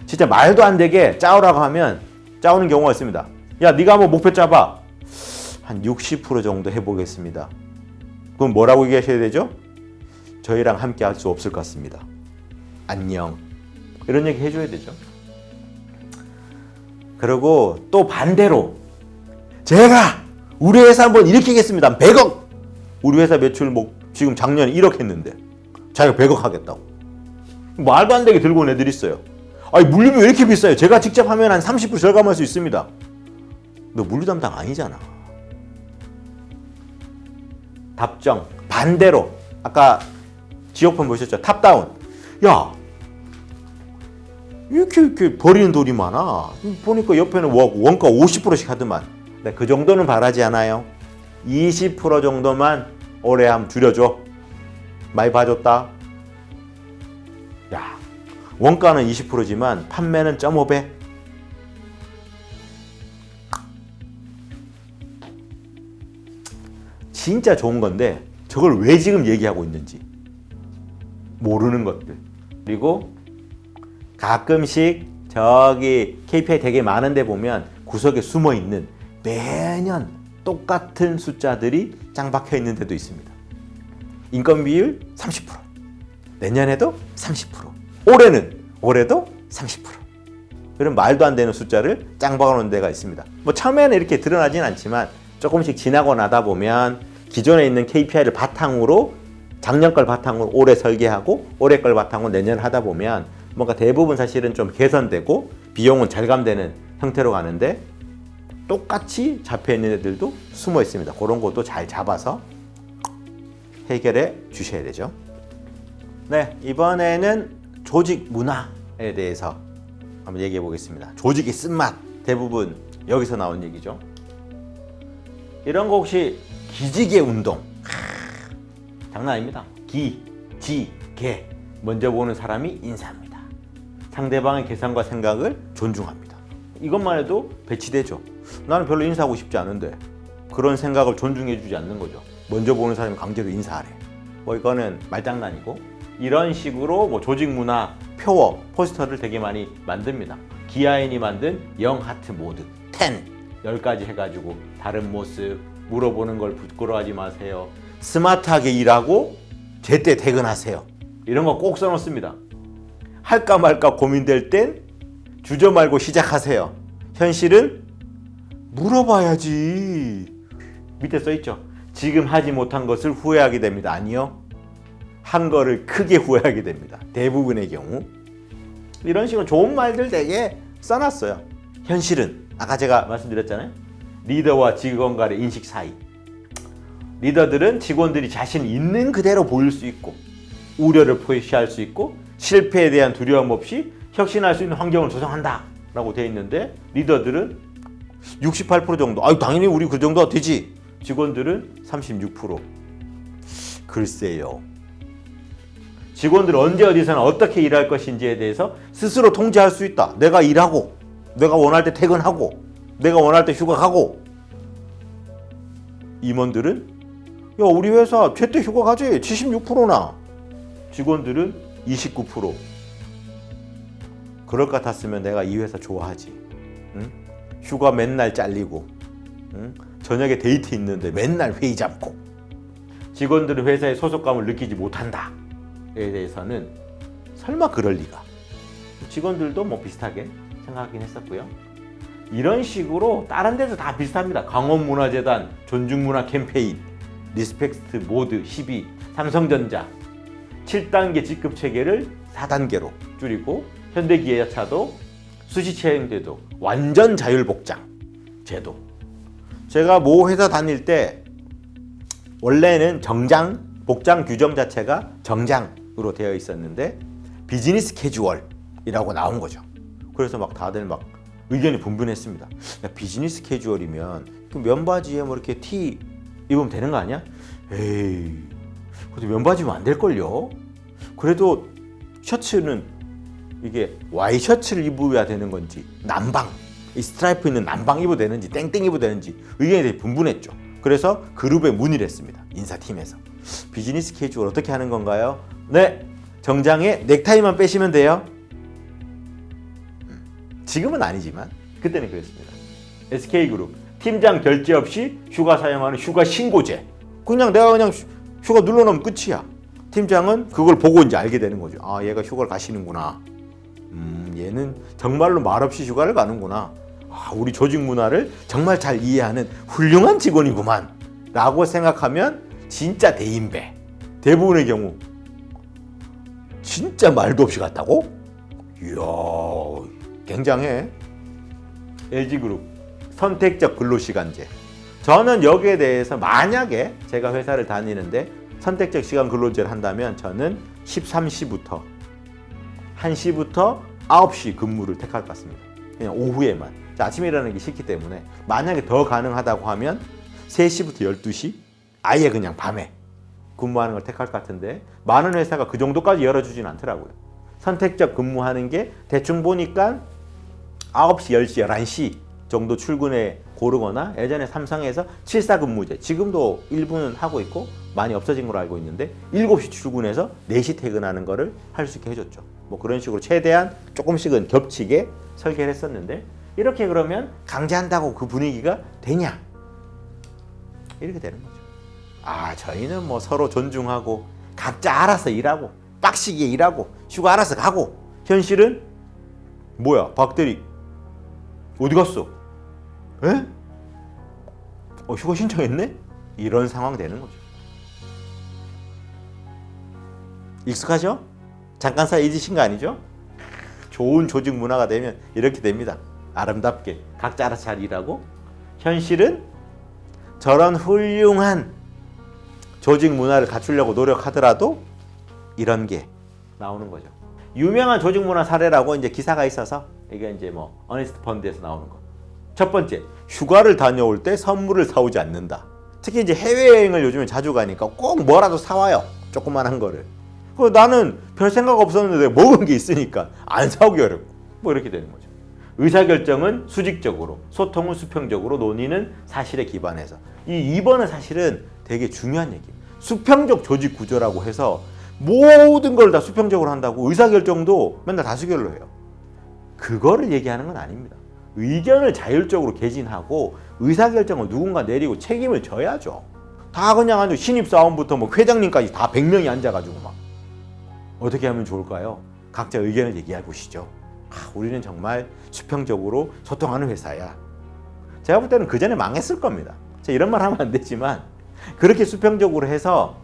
진짜 말도 안 되게 짜오라고 하면 짜오는 경우가 있습니다. 야, 네가 한번 목표 짜봐. 한 60% 정도 해보겠습니다. 그럼 뭐라고 얘기하셔야 되죠? 저희랑 함께 할 수 없을 것 같습니다. 안녕. 이런 얘기 해줘야 되죠. 그리고 또 반대로, 제가 우리 회사 한번 이렇게 하겠습니다. 100억! 우리 회사 매출 지금 작년에 1억 했는데 자기가 100억 하겠다고. 말도 안 되게 들고 온 애들 있어요. 아니, 물류비 왜 이렇게 비싸요? 제가 직접 하면 한 30% 절감할 수 있습니다. 너 물류 담당 아니잖아. 답정 반대로, 아까 지역편 보셨죠? 탑다운. 야, 이렇게 버리는 돈이 많아. 보니까 옆에는 원가 50%씩 하더만. 그 정도는 바라지 않아요. 20% 정도만 올해 한번 줄여줘. 많이 봐줬다. 야, 원가는 20%지만 판매는 0.5배. 진짜 좋은 건데 저걸 왜 지금 얘기하고 있는지 모르는 것들. 그리고 가끔씩 저기 KPI 되게 많은데 보면 구석에 숨어있는 매년 똑같은 숫자들이 짱 박혀 있는 데도 있습니다. 인건 비율 30%, 내년에도 30%, 올해도 30%. 그런 말도 안 되는 숫자를 짱 박아놓은 데가 있습니다. 뭐 처음에는 이렇게 드러나진 않지만 조금씩 지나고 나다 보면 기존에 있는 KPI를 바탕으로, 작년 걸 바탕으로 올해 설계하고 올해 걸 바탕으로 내년 하다 보면 뭔가 대부분 사실은 좀 개선되고 비용은 절감되는 형태로 가는데, 똑같이 잡혀있는 애들도 숨어 있습니다. 그런 것도 잘 잡아서 해결해 주셔야 되죠. 네, 이번에는 조직 문화에 대해서 한번 얘기해 보겠습니다. 조직의 쓴맛 대부분 여기서 나온 얘기죠. 이런 거 혹시 기지개 운동 장난 아닙니다. 기, 지, 개 먼저 보는 사람이 인사합니다. 상대방의 계산과 생각을 존중합니다. 이것만 해도 배치되죠. 나는 별로 인사하고 싶지 않은데 그런 생각을 존중해 주지 않는 거죠. 먼저 보는 사람이 강제로 인사하래. 뭐 이거는 말장난이고 이런 식으로 뭐 조직 문화, 표어, 포스터를 되게 많이 만듭니다. 기아인이 만든 영 하트 모드 10가지 해가지고 다른 모습 물어보는 걸 부끄러워하지 마세요. 스마트하게 일하고 제때 퇴근하세요. 이런 거 꼭 써놓습니다. 할까 말까 고민될 땐 주저 말고 시작하세요. 현실은 물어봐야지. 밑에 써있죠. 지금 하지 못한 것을 후회하게 됩니다. 아니요. 한 거를 크게 후회하게 됩니다. 대부분의 경우. 이런 식으로 좋은 말들 되게 써놨어요. 현실은 아까 제가 말씀드렸잖아요. 리더와 직원 간의 인식 차이. 리더들은 직원들이 자신 있는 그대로 보일 수 있고 우려를 표시할 수 있고 실패에 대한 두려움 없이 혁신할 수 있는 환경을 조성한다 라고 되어 있는데 리더들은 68% 정도 당연히 우리 그 정도가 되지. 직원들은 36%. 글쎄요. 직원들은 언제 어디서나 어떻게 일할 것인지에 대해서 스스로 통제할 수 있다. 내가 일하고 내가 원할 때 퇴근하고 내가 원할 때 휴가 가고. 임원들은 야 우리 회사 제때 휴가 가지 76%나. 직원들은 29%. 그럴 것 같았으면 내가 이 회사 좋아하지. 응? 휴가 맨날 잘리고 응? 저녁에 데이트 있는데 맨날 회의 잡고 직원들은 회사의 소속감을 느끼지 못한다에 대해서는 설마 그럴 리가. 직원들도 뭐 비슷하게 생각하긴 했었고요. 이런 식으로 다른 데도 다 비슷합니다. 강원문화재단 존중문화 캠페인, 리스펙트 모드 12, 삼성전자 7단계 직급체계를 4단계로 줄이고 현대기아차도 수시채용제도 완전 자율복장 제도. 제가 모 회사 다닐 때 원래는 정장, 복장 규정 자체가 정장으로 되어 있었는데 비즈니스 캐주얼이라고 나온 거죠. 그래서 막 다들 막 의견이 분분했습니다. 야, 비즈니스 캐주얼이면 그 면바지에 뭐 이렇게 티 입으면 되는 거 아니야? 에이, 그래도 면바지면 안 될걸요? 그래도 셔츠는 이게 와이셔츠를 입어야 되는 건지 남방, 이 스트라이프 있는 남방 입어도 되는지 땡땡 입어도 되는지 의견이 되게 분분했죠. 그래서 그룹에 문의를 했습니다. 인사팀에서. 비즈니스 캐주얼 어떻게 하는 건가요? 네, 정장에 넥타이만 빼시면 돼요. 지금은 아니지만 그때는 그랬습니다. SK그룹 팀장 결제 없이 휴가 사용하는 휴가 신고제. 그냥 내가 그냥 휴가 눌러놓으면 끝이야. 팀장은 그걸 보고 이제 알게 되는 거죠. 아, 얘가 휴가를 가시는구나. 얘는 정말로 말없이 휴가를 가는구나. 아, 우리 조직 문화를 정말 잘 이해하는 훌륭한 직원이구만 라고 생각하면 진짜 대인배. 대부분의 경우 진짜 말도 없이 갔다고? 이야, 굉장해. LG그룹 선택적 근로시간제. 저는 여기에 대해서 만약에 제가 회사를 다니는데 선택적 시간 근로제를 한다면 저는 13시부터 1시부터 9시 근무를 택할 것 같습니다. 그냥 오후에만. 아침에 일하는 게 싫기 때문에 만약에 더 가능하다고 하면 3시부터 12시 아예 그냥 밤에 근무하는 걸 택할 것 같은데 많은 회사가 그 정도까지 열어주진 않더라고요. 선택적 근무하는 게 대충 보니까 9시, 10시, 11시 정도 출근에 고르거나 예전에 삼성에서 7사 근무제 지금도 일부는 하고 있고 많이 없어진 걸로 알고 있는데 7시 출근해서 4시 퇴근하는 거를 할 수 있게 해줬죠. 뭐 그런 식으로 최대한 조금씩은 겹치게 설계를 했었는데 이렇게 그러면 강제한다고 그 분위기가 되냐? 이렇게 되는 거죠. 아, 저희는 뭐 서로 존중하고 각자 알아서 일하고 빡시게 일하고 휴가 알아서 가고. 현실은 뭐야? 박대리 어디 갔어? 에? 휴가 신청했네? 이런 상황 되는 거죠. 익숙하죠? 잠깐 사이 잊으신 거 아니죠? 좋은 조직 문화가 되면 이렇게 됩니다. 아름답게 각자 알아서 잘 일하고. 현실은 저런 훌륭한 조직 문화를 갖추려고 노력하더라도 이런 게 나오는 거죠. 유명한 조직 문화 사례라고 이제 기사가 있어서 이게 이제 뭐 어니스트 펀드에서 나오는 거. 첫 번째, 휴가를 다녀올 때 선물을 사오지 않는다. 특히 이제 해외여행을 요즘에 자주 가니까 꼭 뭐라도 사와요. 조그만한 거를. 나는 별 생각 없었는데 먹은 게 있으니까 안 사오기 어렵고 뭐 이렇게 되는 거죠. 의사결정은 수직적으로, 소통은 수평적으로, 논의는 사실에 기반해서. 이 2번은 사실은 되게 중요한 얘기예요. 수평적 조직 구조라고 해서 모든 걸 다 수평적으로 한다고 의사결정도 맨날 다수결로 해요. 그거를 얘기하는 건 아닙니다. 의견을 자율적으로 개진하고 의사결정을 누군가 내리고 책임을 져야죠. 다 그냥 아주 신입사원부터 뭐 회장님까지 다 100명이 앉아가지고 막 어떻게 하면 좋을까요? 각자 의견을 얘기해 보시죠. 우리는 정말 수평적으로 소통하는 회사야. 제가 볼 때는 그 전에 망했을 겁니다. 제가 이런 말 하면 안 되지만 그렇게 수평적으로 해서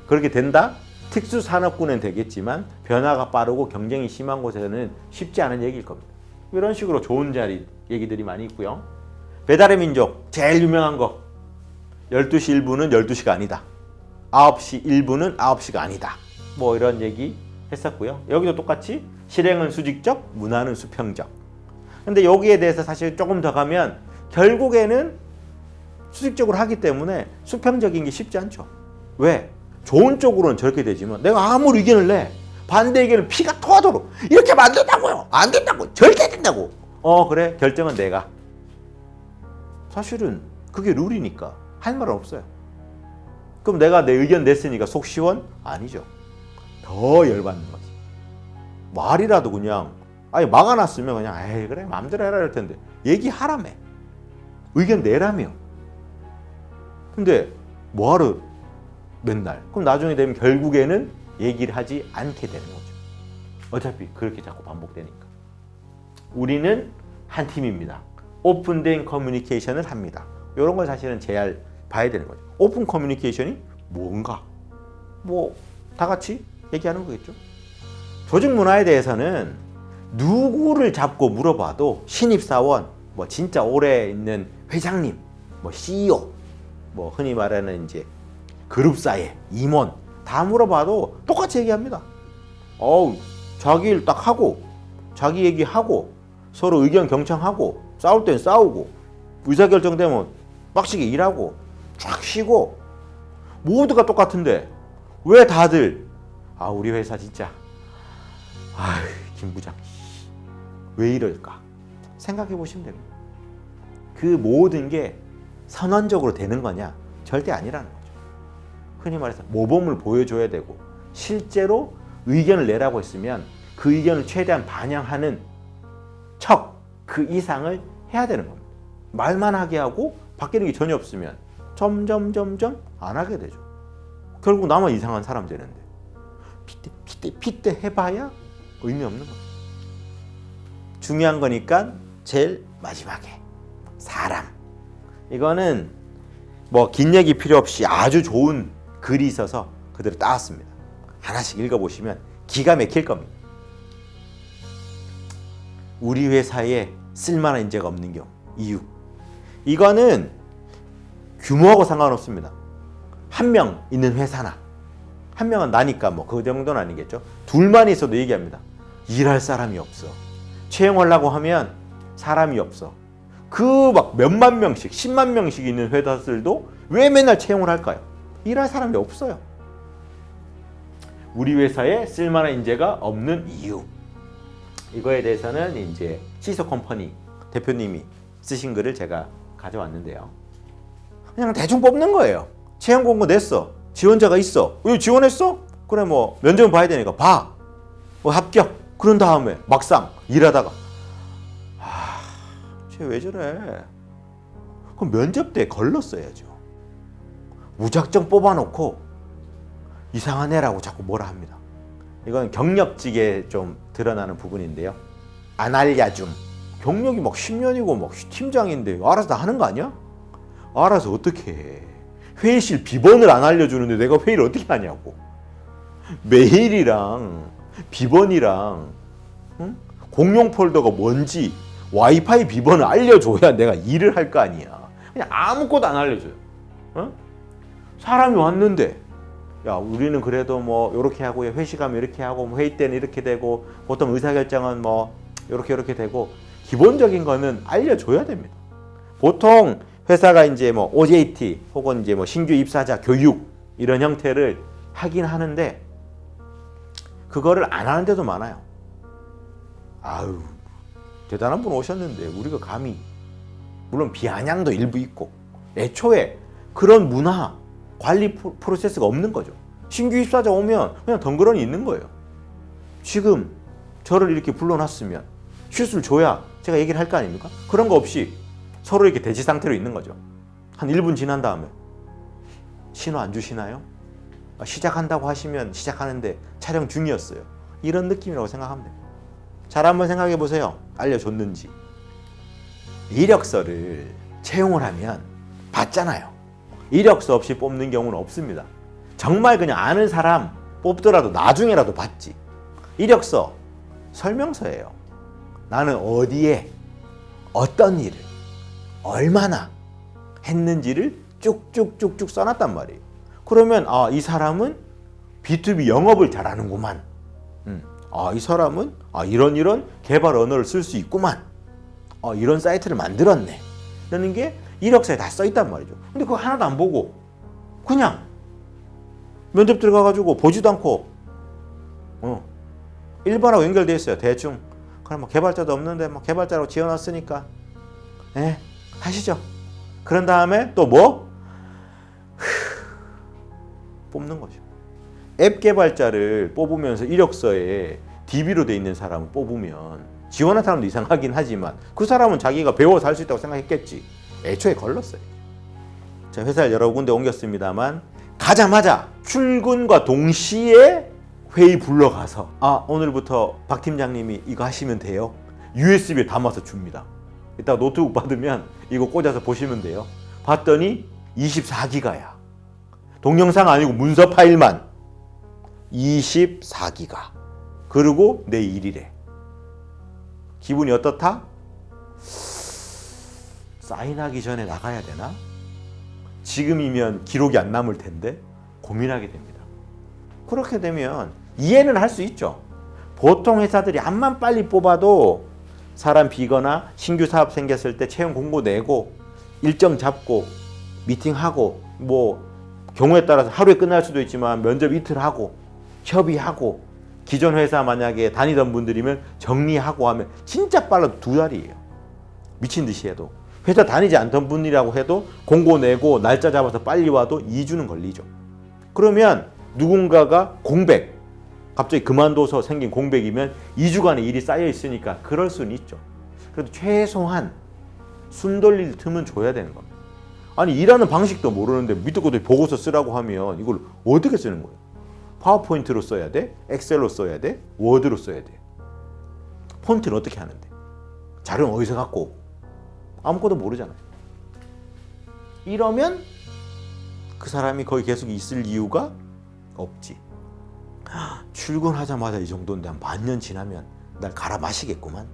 그렇게 된다? 특수산업군은 되겠지만 변화가 빠르고 경쟁이 심한 곳에서는 쉽지 않은 얘기일 겁니다. 이런 식으로 좋은 자리 얘기들이 많이 있고요. 배달의 민족 제일 유명한 거 12시 1분은 12시가 아니다. 9시 1분은 9시가 아니다. 뭐 이런 얘기 했었고요. 여기도 똑같이 실행은 수직적, 문화는 수평적. 근데 여기에 대해서 사실 조금 더 가면 결국에는 수직적으로 하기 때문에 수평적인 게 쉽지 않죠. 왜? 좋은 쪽으로는 저렇게 되지만 내가 아무리 의견을 내 반대 의견을 피가 토하도록 이렇게 하면 안 된다고요. 안 된다고. 절대 된다고. 그래. 결정은 내가. 사실은 그게 룰이니까 할 말은 없어요. 그럼 내가 내 의견 냈으니까 속 시원? 아니죠. 더 열받는 거지. 말이라도 그냥 막아놨으면 그냥 에이 그래 마음대로 해라 할 텐데 얘기하라며. 의견 내라며. 근데 뭐하러 맨날. 그럼 나중에 되면 결국에는 얘기를 하지 않게 되는 거죠. 어차피 그렇게 자꾸 반복되니까. 우리는 한 팀입니다. 오픈된 커뮤니케이션을 합니다. 이런 걸 사실은 잘 봐야 되는 거죠. 오픈 커뮤니케이션이 뭔가? 뭐 다 같이 얘기하는 거겠죠. 조직 문화에 대해서는 누구를 잡고 물어봐도 신입사원, 뭐 진짜 오래 있는 회장님, 뭐 CEO, 뭐 흔히 말하는 이제 그룹사의 임원 다 물어봐도 똑같이 얘기합니다. 자기 일 딱 하고 자기 얘기하고 서로 의견 경청하고 싸울 땐 싸우고 의사결정되면 빡시게 일하고 쫙 쉬고 모두가 똑같은데 왜 다들 우리 회사 진짜 김 부장 왜 이럴까 생각해 보시면 됩니다. 그 모든 게 선언적으로 되는 거냐? 절대 아니라는 거죠. 흔히 말해서 모범을 보여줘야 되고 실제로 의견을 내라고 했으면 그 의견을 최대한 반영하는 척 그 이상을 해야 되는 겁니다. 말만 하게 하고 바뀌는 게 전혀 없으면 점점 안 하게 되죠. 결국 나만 이상한 사람 되는데 핏대 해봐야 의미 없는 겁니다. 중요한 거니까 제일 마지막에 사람. 이거는 뭐 긴 얘기 필요 없이 아주 좋은 글이 있어서 그대로 따왔습니다. 하나씩 읽어보시면 기가 막힐 겁니다. 우리 회사에 쓸만한 인재가 없는 경우 이유. 이거는 규모하고 상관없습니다. 한 명 있는 회사나 한 명은 나니까 뭐 그 정도는 아니겠죠. 둘만 있어도 얘기합니다. 일할 사람이 없어. 채용하려고 하면 사람이 없어. 그 막 몇만 명씩 10만 명씩 있는 회사들도 왜 맨날 채용을 할까요? 일할 사람이 없어요. 우리 회사에 쓸만한 인재가 없는 이유. 이거에 대해서는 이제 시소컴퍼니 대표님이 쓰신 글을 제가 가져왔는데요. 그냥 대충 뽑는 거예요. 채용 공고 냈어. 지원자가 있어. 왜 지원했어? 그래 뭐 면접은 봐야 되니까 봐. 합격. 그런 다음에 막상 일하다가 쟤 왜 저래? 그럼 면접 때 걸렀어야죠. 무작정 뽑아놓고 이상한 애라고 자꾸 뭐라 합니다. 이건 경력직에 좀 드러나는 부분인데요. 안 알려줌. 경력이 막 10년이고 막 팀장인데 알아서 다 하는 거 아니야? 알아서 어떻게 해. 회의실 비번을 안 알려주는데 내가 회의를 어떻게 하냐고. 메일이랑 비번이랑 공용 폴더가 뭔지 와이파이 비번을 알려줘야 내가 일을 할 거 아니야. 그냥 아무것도 안 알려줘요. 사람이 왔는데 야 우리는 그래도 뭐 이렇게 하고 회식하면 이렇게 하고 회의 때는 이렇게 되고 보통 의사결정은 뭐 이렇게 되고 기본적인 거는 알려줘야 됩니다. 보통 회사가 이제 뭐 OJT 혹은 이제 뭐 신규 입사자 교육 이런 형태를 하긴 하는데 그거를 안 하는 데도 많아요. 아유, 대단한 분 오셨는데 우리가 감히, 물론 비아냥도 일부 있고 애초에 그런 문화 관리 프로세스가 없는 거죠. 신규 입사자 오면 그냥 덩그러니 있는 거예요. 지금 저를 이렇게 불러놨으면 슛을 줘야 제가 얘기를 할 거 아닙니까? 그런 거 없이 서로 이렇게 대치 상태로 있는 거죠. 한 1분 지난 다음에 신호 안 주시나요? 시작한다고 하시면 시작하는데 촬영 중이었어요. 이런 느낌이라고 생각하면 돼요. 잘 한번 생각해 보세요. 알려줬는지. 이력서를 채용을 하면 받잖아요. 이력서 없이 뽑는 경우는 없습니다. 정말 그냥 아는 사람 뽑더라도 나중에라도 받지. 이력서 설명서예요. 나는 어디에 어떤 일을 얼마나 했는지를 쭉쭉쭉쭉 써놨단 말이에요. 그러면 이 사람은 B2B 영업을 잘하는구만. 이 사람은 이런 개발 언어를 쓸 수 있구만. 이런 사이트를 만들었네. 라는 게 이력서에 다 써있단 말이죠. 근데 그거 하나도 안 보고 그냥 면접 들어가가지고 보지도 않고 일반하고 연결돼 있어요. 대충. 그럼 뭐 개발자도 없는데 뭐 개발자로 지어놨으니까 하시죠. 그런 다음에 또 뭐? 뽑는 거죠. 앱 개발자를 뽑으면서 이력서에 DB로 돼 있는 사람을 뽑으면 지원한 사람도 이상하긴 하지만 그 사람은 자기가 배워서 할 수 있다고 생각했겠지. 애초에 걸렀어요. 제가 회사를 여러 군데 옮겼습니다만 가자마자 출근과 동시에 회의 불러가서 오늘부터 박 팀장님이 이거 하시면 돼요. USB에 담아서 줍니다. 이따가 노트북 받으면 이거 꽂아서 보시면 돼요. 봤더니 24기가야. 동영상 아니고 문서 파일만 24기가. 그리고 내 일이래. 기분이 어떻다? 사인하기 전에 나가야 되나? 지금이면 기록이 안 남을 텐데 고민하게 됩니다. 그렇게 되면 이해는 할 수 있죠. 보통 회사들이 암만 빨리 뽑아도 사람 비거나 신규 사업 생겼을 때 채용 공고 내고 일정 잡고 미팅하고 뭐 경우에 따라서 하루에 끝날 수도 있지만 면접 이틀 하고 협의하고 기존 회사 만약에 다니던 분들이면 정리하고 하면 진짜 빨라도 2달이에요. 미친 듯이 해도. 회사 다니지 않던 분이라고 해도 공고 내고 날짜 잡아서 빨리 와도 2주는 걸리죠. 그러면 누군가가 공백, 갑자기 그만둬서 생긴 공백이면 2주간의 일이 쌓여 있으니까 그럴 수는 있죠. 그래도 최소한 숨 돌릴 틈은 줘야 되는 겁니다. 아니 일하는 방식도 모르는데 밑에 것도 보고서 쓰라고 하면 이걸 어떻게 쓰는 거예요? 파워포인트로 써야 돼? 엑셀로 써야 돼? 워드로 써야 돼? 폰트는 어떻게 하는데? 자료는 어디서 갖고 오고? 아무것도 모르잖아요. 이러면 그 사람이 거기 계속 있을 이유가 없지. 출근하자마자 이 정도인데 한 반년 지나면 날 갈아 마시겠구만.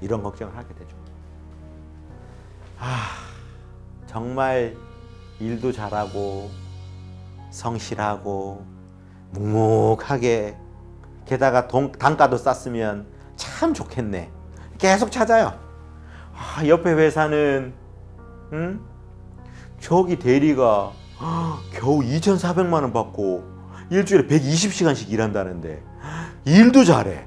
이런 걱정을 하게 되죠. 정말 일도 잘하고 성실하고 묵묵하게 게다가 단가도 쌌으면 참 좋겠네. 계속 찾아요. 옆에 회사는 저기 대리가 겨우 2,400만 원 받고 일주일에 120시간씩 일한다는데 일도 잘해.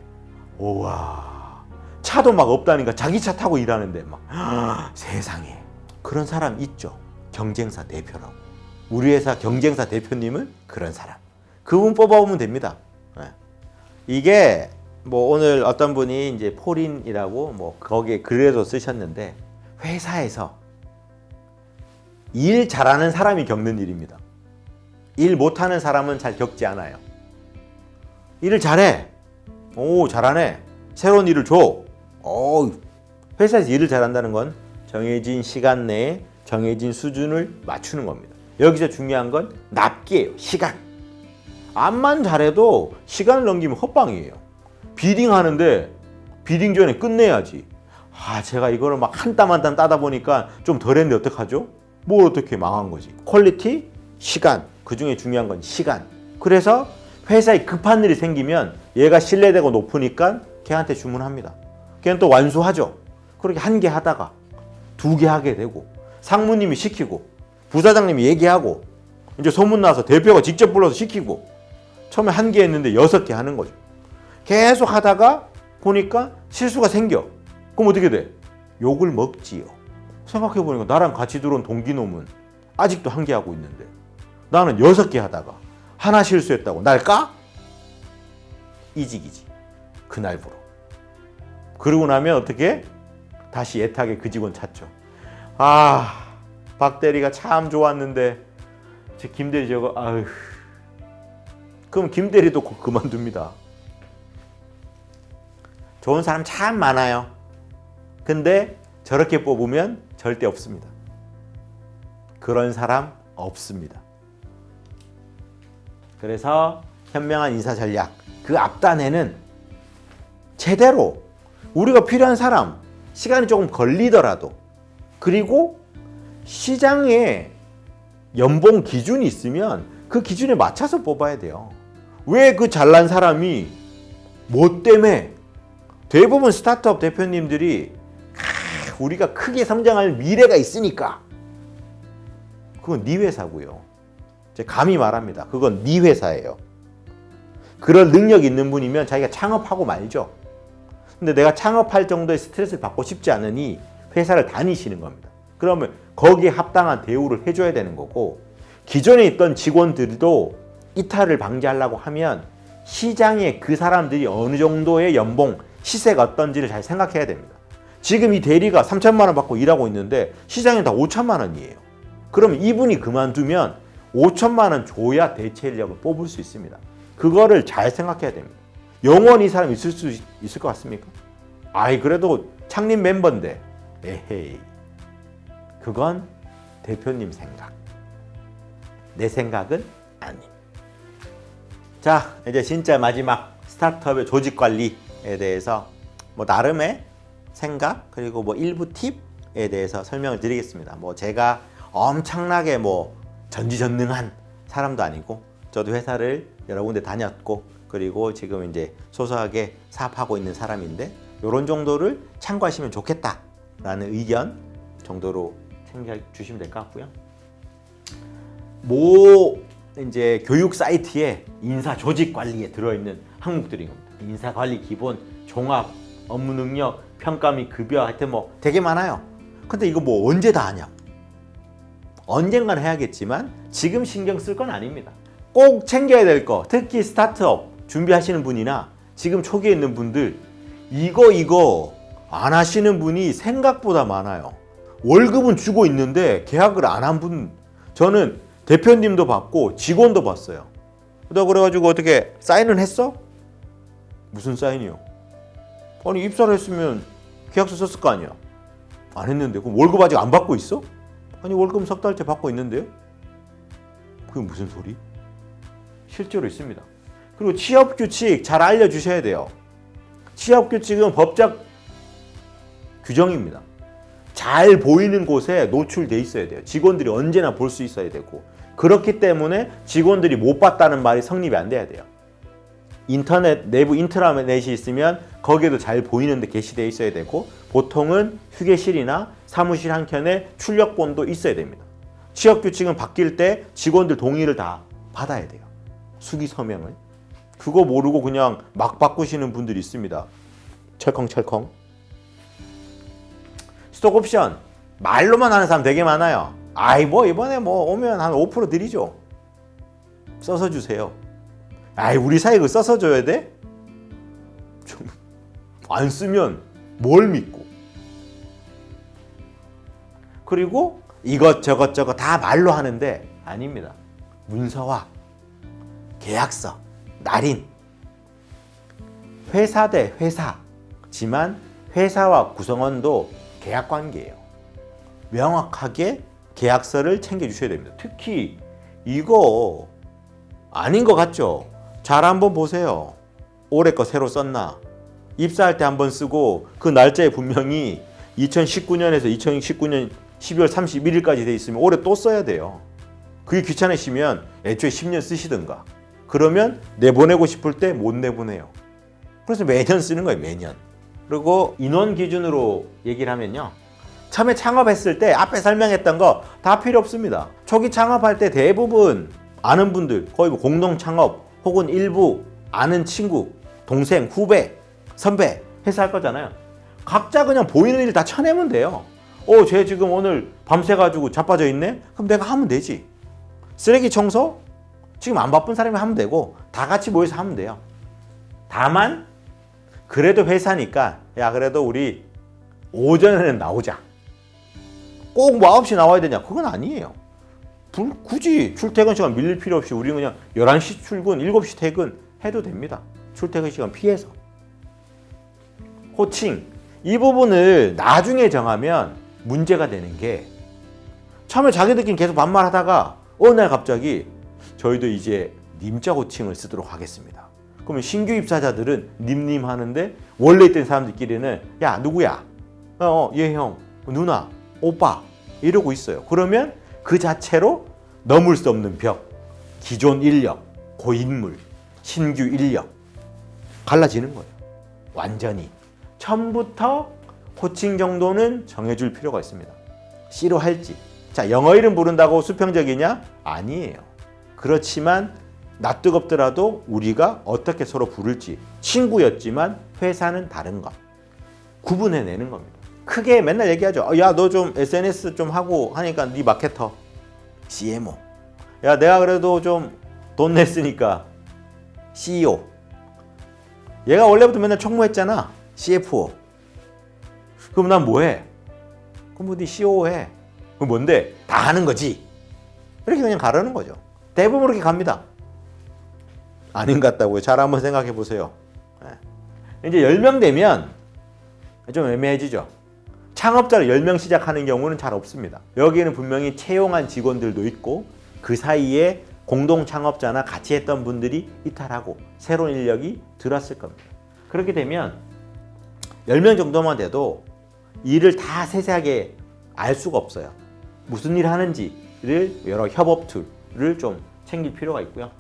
우와. 차도 막 없다니까 자기 차 타고 일하는데 막 세상에. 그런 사람 있죠. 경쟁사 대표라고. 우리 회사 경쟁사 대표님은 그런 사람. 그분 뽑아오면 됩니다. 이게 뭐 오늘 어떤 분이 이제 포린이라고 뭐 거기에 글에도 쓰셨는데 회사에서 일 잘하는 사람이 겪는 일입니다. 일 못하는 사람은 잘 겪지 않아요. 일을 잘해. 오, 잘하네. 새로운 일을 줘. 회사에서 일을 잘한다는 건 정해진 시간 내에 정해진 수준을 맞추는 겁니다. 여기서 중요한 건 납기예요. 시간. 암만 잘해도 시간을 넘기면 헛방이에요. 비딩 하는데 비딩 전에 끝내야지. 제가 이거를 막 한 땀 한 땀 따다 보니까 좀 덜 했는데 어떡하죠? 뭘 어떻게 망한 거지? 퀄리티, 시간. 그 중에 중요한 건 시간. 그래서 회사에 급한 일이 생기면 얘가 신뢰되고 높으니까 걔한테 주문합니다. 걔는 또 완수하죠. 그렇게 한 개 하다가 2개 하게 되고 상무님이 시키고 부사장님이 얘기하고 이제 소문나서 대표가 직접 불러서 시키고 처음에 1개 했는데 6개 하는 거죠. 계속 하다가 보니까 실수가 생겨. 그럼 어떻게 돼? 욕을 먹지요. 생각해보니까 나랑 같이 들어온 동기놈은 아직도 1개 하고 있는데 나는 6개 하다가 하나 실수했다고 날 까? 이직이지. 그날부로. 그러고 나면 어떻게? 다시 애타게 그 직원 찾죠. 아, 박 대리가 참 좋았는데 제 김 대리 저거 아휴. 그럼 김 대리도 곧 그만둡니다. 좋은 사람 참 많아요. 근데 저렇게 뽑으면 절대 없습니다. 그런 사람 없습니다. 그래서 현명한 인사 전략, 그 앞단에는 제대로 우리가 필요한 사람, 시간이 조금 걸리더라도, 그리고 시장에 연봉 기준이 있으면 그 기준에 맞춰서 뽑아야 돼요. 왜 그 잘난 사람이 뭐 때문에? 대부분 스타트업 대표님들이 우리가 크게 성장할 미래가 있으니까. 그건 네 회사고요. 제가 감히 말합니다. 그건 네 회사예요. 그럴 능력 있는 분이면 자기가 창업하고 말죠. 근데 내가 창업할 정도의 스트레스를 받고 싶지 않으니 회사를 다니시는 겁니다. 그러면 거기에 합당한 대우를 해줘야 되는 거고, 기존에 있던 직원들도 이탈을 방지하려고 하면 시장에 그 사람들이 어느 정도의 연봉, 시세가 어떤지를 잘 생각해야 됩니다. 지금 이 대리가 3천만 원 받고 일하고 있는데 시장에 다 5천만 원이에요. 그러면 이분이 그만두면 5천만 원 줘야 대체 인력을 뽑을 수 있습니다. 그거를 잘 생각해야 됩니다. 영원히 이 사람이 있을 수 있을 것 같습니까? 아이, 그래도 창립 멤버인데. 에헤이. 그건 대표님 생각. 내 생각은 아님. 자, 이제 진짜 마지막 스타트업의 조직 관리에 대해서 뭐 나름의 생각, 그리고 뭐 일부 팁에 대해서 설명을 드리겠습니다. 뭐 제가 엄청나게 뭐 전지전능한 사람도 아니고, 저도 회사를 여러 군데 다녔고, 그리고 지금 이제 소소하게 사업하고 있는 사람인데, 이런 정도를 참고하시면 좋겠다라는 의견 정도로 생각해 주시면 될 것 같고요. 모 이제 교육 사이트에 인사 조직 관리에 들어있는 항목들인 겁니다. 인사 관리 기본, 종합, 업무 능력, 평가 및 급여, 하여튼 뭐 되게 많아요. 근데 이거 뭐 언제 다 하냐? 언젠간 해야겠지만 지금 신경 쓸 건 아닙니다. 꼭 챙겨야 될 거, 특히 스타트업 준비하시는 분이나 지금 초기에 있는 분들, 이거 안 하시는 분이 생각보다 많아요. 월급은 주고 있는데 계약을 안 한 분, 저는 대표님도 봤고 직원도 봤어요. 그래가지고 어떻게 사인은 했어? 무슨 사인이요? 아니, 입사를 했으면 계약서 썼을 거 아니야. 안 했는데. 그럼 월급 아직 안 받고 있어? 아니, 월급 석 달째 받고 있는데요? 그게 무슨 소리? 실제로 있습니다. 그리고 취업규칙 잘 알려주셔야 돼요. 취업규칙은 법적 규정입니다. 잘 보이는 곳에 노출돼 있어야 돼요. 직원들이 언제나 볼 수 있어야 되고, 그렇기 때문에 직원들이 못 봤다는 말이 성립이 안 돼야 돼요. 인터넷, 내부 인트라넷이 있으면 거기에도 잘 보이는 데 게시되어 있어야 되고, 보통은 휴게실이나 사무실 한켠에 출력본도 있어야 됩니다. 취업규칙은 바뀔 때 직원들 동의를 다 받아야 돼요. 수기 서명을. 그거 모르고 그냥 막 바꾸시는 분들이 있습니다. 철컹철컹. 스톡옵션 말로만 하는 사람 되게 많아요. 아이, 뭐 이번에 뭐 오면 한 5% 드리죠. 써서 주세요. 아이, 우리 사이 그거 써서 줘야 돼? 좀 안 쓰면 뭘 믿고. 그리고 이것저것 저것 다 말로 하는데 아닙니다. 문서화, 계약서, 날인. 회사 대 회사지만 회사와 구성원도 계약관계예요. 명확하게 계약서를 챙겨주셔야 됩니다. 특히 이거 아닌 것 같죠? 잘 한번 보세요. 올해 거 새로 썼나? 입사할 때 한번 쓰고 그 날짜에 분명히 2019년에서 2019년 12월 31일까지 돼 있으면 올해 또 써야 돼요. 그게 귀찮으시면 애초에 10년 쓰시든가. 그러면 내보내고 싶을 때 못 내보내요. 그래서 매년 쓰는 거예요, 매년. 그리고 인원 기준으로 얘기를 하면요. 처음에 창업했을 때 앞에 설명했던 거 다 필요 없습니다. 초기 창업할 때 대부분 아는 분들, 거의 뭐 공동 창업 혹은 일부 아는 친구, 동생, 후배, 선배 해서 할 거잖아요. 각자 그냥 보이는 일 다 쳐내면 돼요. 쟤 지금 오늘 밤새가지고 자빠져 있네? 그럼 내가 하면 되지. 쓰레기 청소? 지금 안 바쁜 사람이 하면 되고 다 같이 모여서 하면 돼요. 다만 그래도 회사니까 야 그래도 우리 오전에는 나오자. 꼭 뭐 9시 나와야 되냐? 그건 아니에요. 굳이 출퇴근 시간 밀릴 필요 없이 우리는 그냥 11시 출근, 7시 퇴근 해도 됩니다. 출퇴근 시간 피해서. 호칭. 이 부분을 나중에 정하면 문제가 되는 게 처음에 자기들끼리 계속 반말하다가 어느 날 갑자기 저희도 이제 님자 호칭을 쓰도록 하겠습니다. 그러면 신규 입사자들은 님님 하는데 원래 있던 사람들끼리는 야 누구야? 얘 형, 누나, 오빠 이러고 있어요. 그러면 그 자체로 넘을 수 없는 벽, 기존 인력, 고인물, 신규 인력 갈라지는 거예요. 완전히. 처음부터 호칭 정도는 정해줄 필요가 있습니다. C로 할지. 자, 영어 이름 부른다고 수평적이냐? 아니에요. 그렇지만 낯뜨겁더라도 우리가 어떻게 서로 부를지 친구였지만 회사는 다른 것. 구분해내는 겁니다. 크게 맨날 얘기하죠. 야, 너 좀 SNS 좀 하고 하니까 네 마케터. CMO. 야, 내가 그래도 좀 돈 냈으니까 CEO. 얘가 원래부터 맨날 총무했잖아. CFO. 그럼 난 뭐해? 그럼 뭐 네 COO 해. 그럼 뭔데? 다 하는 거지. 이렇게 그냥 가르는 거죠. 대부분 그렇게 갑니다. 아닌 것 같다고요. 잘 한번 생각해 보세요. 이제 10명 되면 좀 애매해지죠. 창업자를 10명 시작하는 경우는 잘 없습니다. 여기에는 분명히 채용한 직원들도 있고 그 사이에 공동 창업자나 같이 했던 분들이 이탈하고 새로운 인력이 들어왔을 겁니다. 그렇게 되면 10명 정도만 돼도 일을 다 세세하게 알 수가 없어요. 무슨 일을 하는지를 여러 협업 툴을 좀 챙길 필요가 있고요.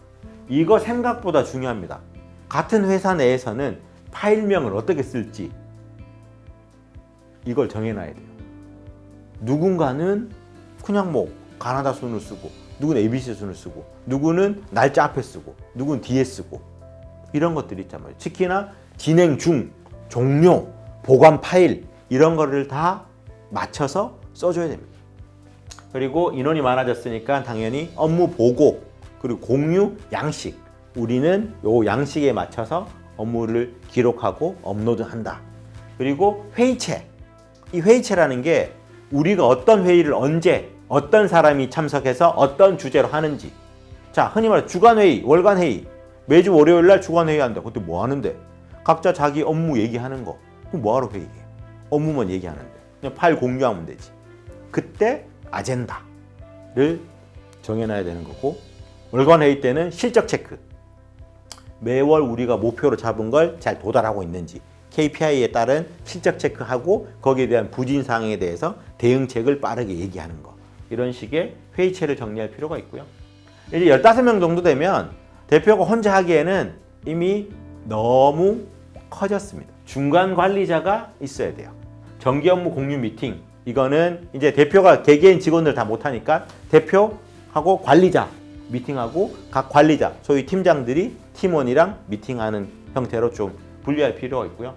이거 생각보다 중요합니다. 같은 회사 내에서는 파일명을 어떻게 쓸지 이걸 정해놔야 돼요. 누군가는 그냥 뭐 가나다 순을 쓰고 누구는 ABC 순을 쓰고 누구는 날짜 앞에 쓰고 누구는 뒤에 쓰고 이런 것들이 있단 말이에요. 특히나 진행 중, 종료, 보관 파일 이런 거를 다 맞춰서 써줘야 됩니다. 그리고 인원이 많아졌으니까 당연히 업무 보고 그리고 공유, 양식 우리는 요 양식에 맞춰서 업무를 기록하고 업로드한다. 그리고 회의체 이 회의체라는 게 우리가 어떤 회의를 언제 어떤 사람이 참석해서 어떤 주제로 하는지 자 흔히 말해 주간회의, 월간회의 매주 월요일날 주간회의 한다. 그때 뭐 하는데? 각자 자기 업무 얘기하는 거 그럼 뭐하러 회의해? 업무만 얘기하는데 그냥 파일 공유하면 되지. 그때 아젠다를 정해놔야 되는 거고 월간회의 때는 실적 체크 매월 우리가 목표로 잡은 걸 잘 도달하고 있는지 KPI에 따른 실적 체크하고 거기에 대한 부진 사항에 대해서 대응책을 빠르게 얘기하는 거 이런 식의 회의체를 정리할 필요가 있고요. 이제 15명 정도 되면 대표가 혼자 하기에는 이미 너무 커졌습니다. 중간 관리자가 있어야 돼요. 정기 업무 공유 미팅 이거는 이제 대표가 개개인 직원들 다 못하니까 대표하고 관리자 미팅하고 각 관리자 소위 팀장들이 팀원이랑 미팅하는 형태로 좀 분리할 필요가 있고요.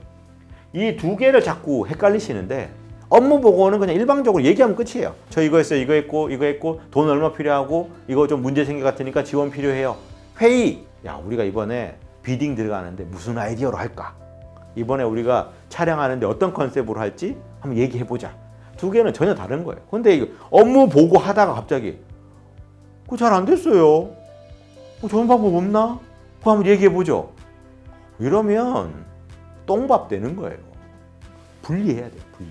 이 두 개를 자꾸 헷갈리시는데 업무 보고는 그냥 일방적으로 얘기하면 끝이에요. 저 이거 했어요. 이거 했고 돈 얼마 필요하고 이거 좀 문제 생길 것 같으니까 지원 필요해요. 회의 야 우리가 이번에 비딩 들어가는데 무슨 아이디어로 할까? 이번에 우리가 촬영하는데 어떤 컨셉으로 할지 한번 얘기해보자. 두 개는 전혀 다른 거예요. 근데 이거 업무 보고 하다가 갑자기 그거 잘 안 됐어요. 좋은 방법 없나? 그거 한번 얘기해보죠. 이러면 똥밥 되는 거예요. 분리해야 돼요. 분리.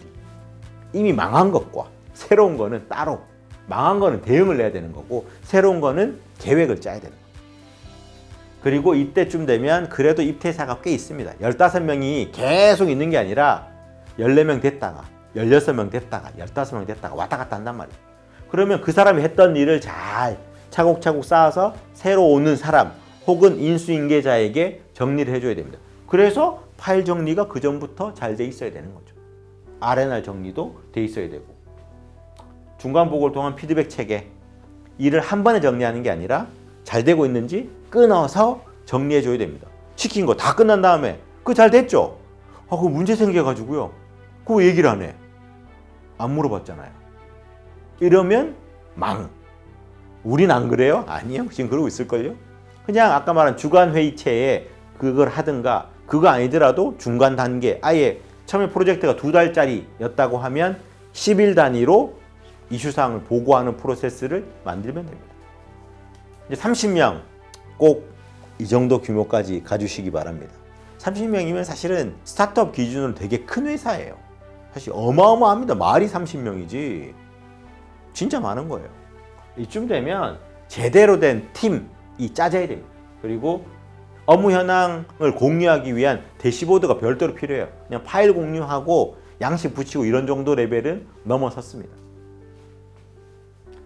이미 망한 것과 새로운 거는 따로 망한 거는 대응을 해야 되는 거고 새로운 거는 계획을 짜야 되는 거예요. 그리고 이때쯤 되면 그래도 입퇴사가 꽤 있습니다. 15명이 계속 있는 게 아니라 14명 됐다가 16명 됐다가 15명 됐다가 왔다 갔다 한단 말이에요. 그러면 그 사람이 했던 일을 잘 차곡차곡 쌓아서 새로 오는 사람 혹은 인수인계자에게 정리를 해줘야 됩니다. 그래서 파일 정리가 그 전부터 잘 돼 있어야 되는 거죠. R&R 정리도 돼 있어야 되고, 중간 보고를 통한 피드백 체계, 일을 한 번에 정리하는 게 아니라 잘 되고 있는지 끊어서 정리해 줘야 됩니다. 시킨 거 다 끝난 다음에 그거 잘 됐죠? 그거 문제 생겨가지고요. 그거 얘기를 안 해. 안 물어봤잖아요. 이러면 망. 우린 안 그래요? 아니요. 지금 그러고 있을걸요? 그냥 아까 말한 주간 회의체에 그걸 하든가, 그거 아니더라도 중간 단계, 아예 처음에 프로젝트가 2달짜리였다고 하면 10일 단위로 이슈사항을 보고하는 프로세스를 만들면 됩니다. 이제 30명 꼭 이 정도 규모까지 가주시기 바랍니다. 30명이면 사실은 스타트업 기준으로 되게 큰 회사예요. 사실 어마어마합니다. 말이 30명이지. 진짜 많은 거예요. 이쯤 되면 제대로 된 팀이 짜져야 됩니다. 그리고 업무 현황을 공유하기 위한 대시보드가 별도로 필요해요. 그냥 파일 공유하고 양식 붙이고 이런 정도 레벨은 넘어섰습니다.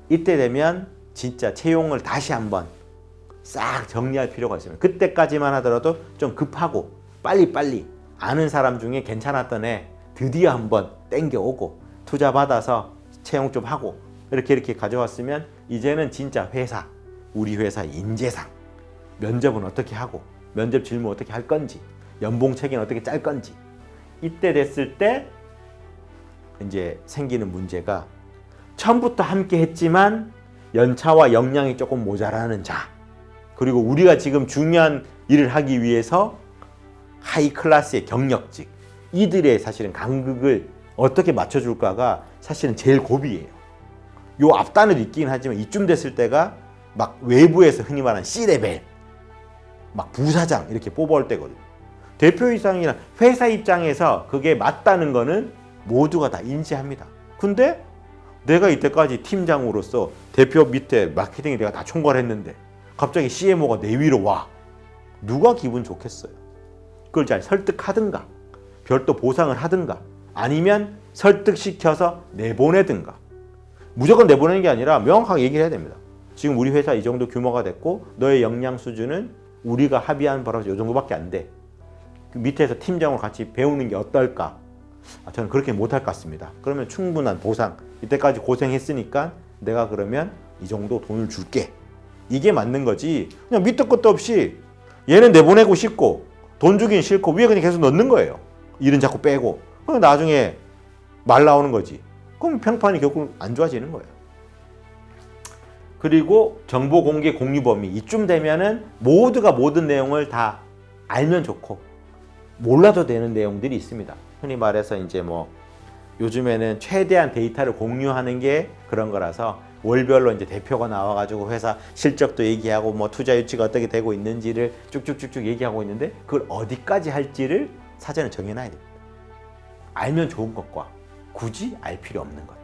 이때 되면 진짜 채용을 다시 한번 싹 정리할 필요가 있습니다. 그때까지만 하더라도 좀 급하고 빨리빨리 아는 사람 중에 괜찮았던 애 드디어 한번 땡겨오고 투자 받아서 채용 좀 하고 이렇게 가져왔으면 이제는 진짜 회사, 우리 회사 인재상, 면접은 어떻게 하고 면접 질문 어떻게 할 건지, 연봉 체계는 어떻게 짤 건지, 이때 됐을 때 이제 생기는 문제가 처음부터 함께 했지만 연차와 역량이 조금 모자라는 자, 그리고 우리가 지금 중요한 일을 하기 위해서 하이 클래스의 경력직, 이들의 사실은 간극을 어떻게 맞춰줄까가 사실은 제일 고비예요. 요 앞단을 있긴 하지만 이쯤 됐을 때가 막 외부에서 흔히 말하는 C레벨, 막 부사장 이렇게 뽑아올 때거든요. 대표이상이나 회사 입장에서 그게 맞다는 거는 모두가 다 인지합니다. 근데 내가 이때까지 팀장으로서 대표 밑에 마케팅에 내가 다 총괄했는데 갑자기 CMO가 내 위로 와. 누가 기분 좋겠어요? 그걸 잘 설득하든가, 별도 보상을 하든가, 아니면 설득시켜서 내보내든가. 무조건 내보내는 게 아니라 명확하게 얘기를 해야 됩니다. 지금 우리 회사 이 정도 규모가 됐고 너의 역량 수준은 우리가 합의한 바로 이 정도밖에 안 돼. 그 밑에서 팀장으로 같이 배우는 게 어떨까? 저는 그렇게 못할 것 같습니다. 그러면 충분한 보상, 이때까지 고생했으니까 내가 그러면 이 정도 돈을 줄게. 이게 맞는 거지. 그냥 밑도 끝도 없이 얘는 내보내고 싶고 돈 주긴 싫고 위에 그냥 계속 넣는 거예요. 일은 자꾸 빼고. 그럼 나중에 말 나오는 거지. 그럼 평판이 결국 안 좋아지는 거예요. 그리고 정보 공개 공유 범위, 이쯤 되면은 모두가 모든 내용을 다 알면 좋고 몰라도 되는 내용들이 있습니다. 흔히 말해서 이제 뭐 요즘에는 최대한 데이터를 공유하는 게 그런 거라서 월별로 이제 대표가 나와가지고 회사 실적도 얘기하고 뭐 투자 유치가 어떻게 되고 있는지를 쭉쭉쭉쭉 얘기하고 있는데 그걸 어디까지 할지를 사전에 정해놔야 됩니다. 알면 좋은 것과 굳이 알 필요 없는 것.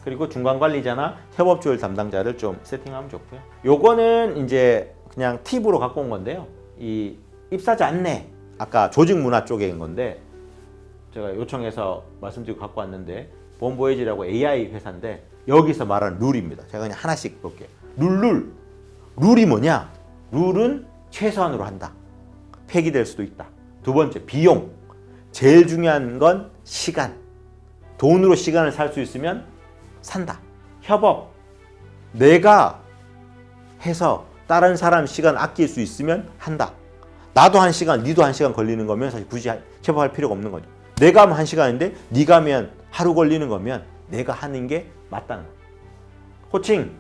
그리고 중간 관리자나 협업 조율 담당자를 좀 세팅하면 좋고요. 요거는 이제 그냥 팁으로 갖고 온 건데요. 이 입사자 안내, 아까 조직 문화 쪽인 건데 제가 요청해서 말씀드리고 갖고 왔는데 본보이지라고 AI 회사인데 여기서 말하는 룰입니다. 제가 그냥 하나씩 볼게요. 룰이 뭐냐? 룰은 최소한으로 한다. 폐기될 수도 있다. 두 번째, 비용. 제일 중요한 건 시간. 돈으로 시간을 살 수 있으면 산다. 협업. 내가 해서 다른 사람 시간 아낄 수 있으면 한다. 나도 1시간, 니도 1시간 걸리는 거면 사실 굳이 협업할 필요가 없는 거죠. 내가 하면 1시간인데 네가 하면 하루 걸리는 거면 내가 하는 게 맞다는 거예요. 호칭,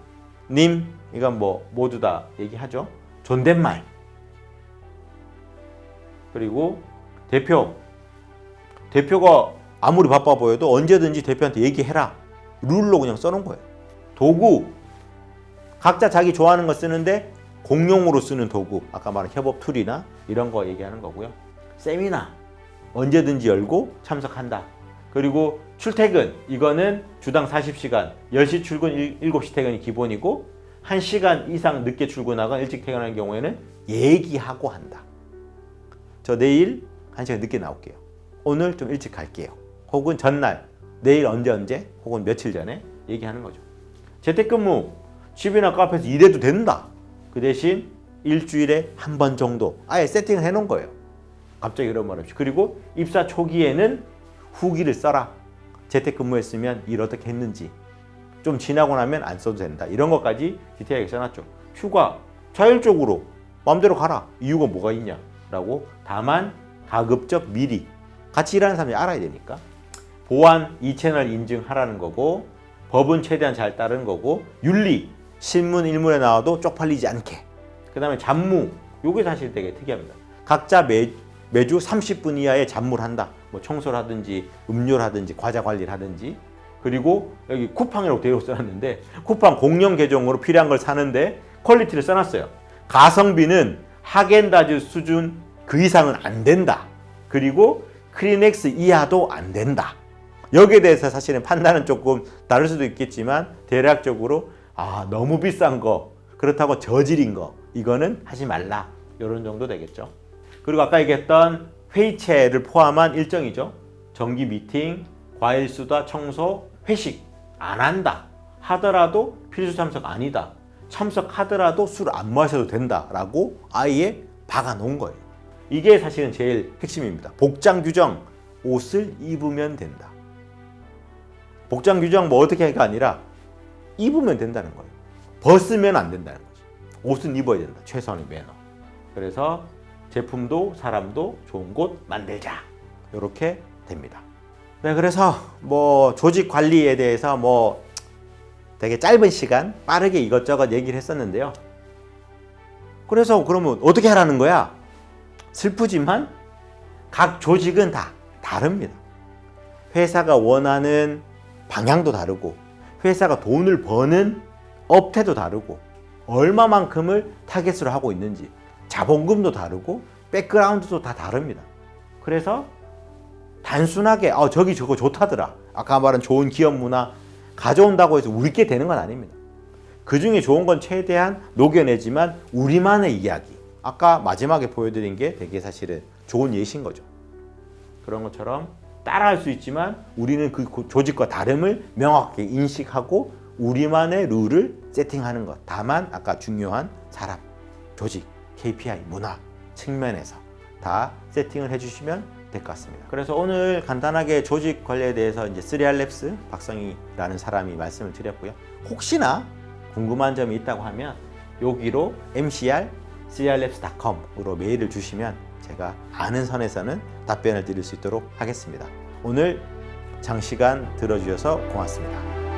님, 이건 뭐 모두 다 얘기하죠. 존댓말. 그리고 대표가 아무리 바빠 보여도 언제든지 대표한테 얘기해라. 룰로 그냥 써놓은 거예요. 도구, 각자 자기 좋아하는 거 쓰는데 공용으로 쓰는 도구, 아까 말한 협업 툴이나 이런 거 얘기하는 거고요. 세미나, 언제든지 열고 참석한다. 그리고 출퇴근, 이거는 주당 40시간, 10시 출근, 7시 퇴근이 기본이고 1시간 이상 늦게 출근하거나 일찍 퇴근하는 경우에는 얘기하고 한다. 저 내일 1시간 늦게 나올게요. 오늘 좀 일찍 갈게요. 혹은 전날, 내일 언제 혹은 며칠 전에 얘기하는 거죠. 재택근무, 집이나 카페에서 일해도 된다. 그 대신 일주일에 한 번 정도 아예 세팅을 해놓은 거예요. 갑자기 이런 말 없이. 그리고 입사 초기에는 후기를 써라. 재택근무했으면 일 어떻게 했는지. 좀 지나고 나면 안 써도 된다. 이런 것까지 디테일하게 써놨죠. 휴가 자율적으로 마음대로 가라. 이유가 뭐가 있냐라고. 다만 가급적 미리 같이 일하는 사람이 알아야 되니까. 보안 2채널 인증하라는 거고, 법은 최대한 잘 따르는 거고, 윤리 신문 일문에 나와도 쪽팔리지 않게. 그 다음에 잡무, 요게 사실 되게 특이합니다. 각자 매주 30분 이하의 잡무를 한다. 뭐 청소를 하든지 음료를 하든지 과자 관리를 하든지. 그리고 여기 쿠팡이라고 대로 써놨는데, 쿠팡 공용 계정으로 필요한 걸 사는데 퀄리티를 써놨어요. 가성비는 하겐다즈 수준 그 이상은 안 된다. 그리고 크리넥스 이하도 안 된다. 여기에 대해서 사실은 판단은 조금 다를 수도 있겠지만, 대략적으로 너무 비싼 거, 그렇다고 저질인 거, 이거는 하지 말라. 이런 정도 되겠죠. 그리고 아까 얘기했던 회의체를 포함한 일정이죠. 정기 미팅, 과일 수다, 청소, 회식 안 한다. 하더라도 필수 참석 아니다. 참석하더라도 술 안 마셔도 된다라고 아예 박아 놓은 거예요. 이게 사실은 제일 핵심입니다. 복장 규정, 옷을 입으면 된다. 복장 규정 뭐 어떻게 하기가 아니라 입으면 된다는 거예요. 벗으면 안 된다는 거지. 옷은 입어야 된다. 최소한의 매너. 그래서 제품도 사람도 좋은 곳 만들자. 이렇게 됩니다. 네, 그래서 뭐 조직 관리에 대해서 뭐 되게 짧은 시간 빠르게 이것저것 얘기를 했었는데요. 그래서 그러면 어떻게 하라는 거야? 슬프지만 각 조직은 다 다릅니다. 회사가 원하는 방향도 다르고, 회사가 돈을 버는 업태도 다르고, 얼마만큼을 타겟으로 하고 있는지, 자본금도 다르고, 백그라운드도 다 다릅니다. 그래서 단순하게 저기 저거 좋다더라, 아까 말한 좋은 기업 문화 가져온다고 해서 우리께 되는 건 아닙니다. 그 중에 좋은 건 최대한 녹여내지만 우리만의 이야기, 아까 마지막에 보여드린 게 되게 사실은 좋은 예시인 거죠. 그런 것처럼 따라할 수 있지만 우리는 그 조직과 다름을 명확하게 인식하고 우리만의 룰을 세팅하는 것. 다만 아까 중요한 사람, 조직, KPI, 문화 측면에서 다 세팅을 해주시면 될 것 같습니다. 그래서 오늘 간단하게 조직 관리에 대해서 이제 3R랩스 박성희라는 사람이 말씀을 드렸고요. 혹시나 궁금한 점이 있다고 하면 여기로 mcr@3rlabs.com으로 메일을 주시면 제가 아는 선에서는 답변을 드릴 수 있도록 하겠습니다. 오늘 장시간 들어주셔서 고맙습니다.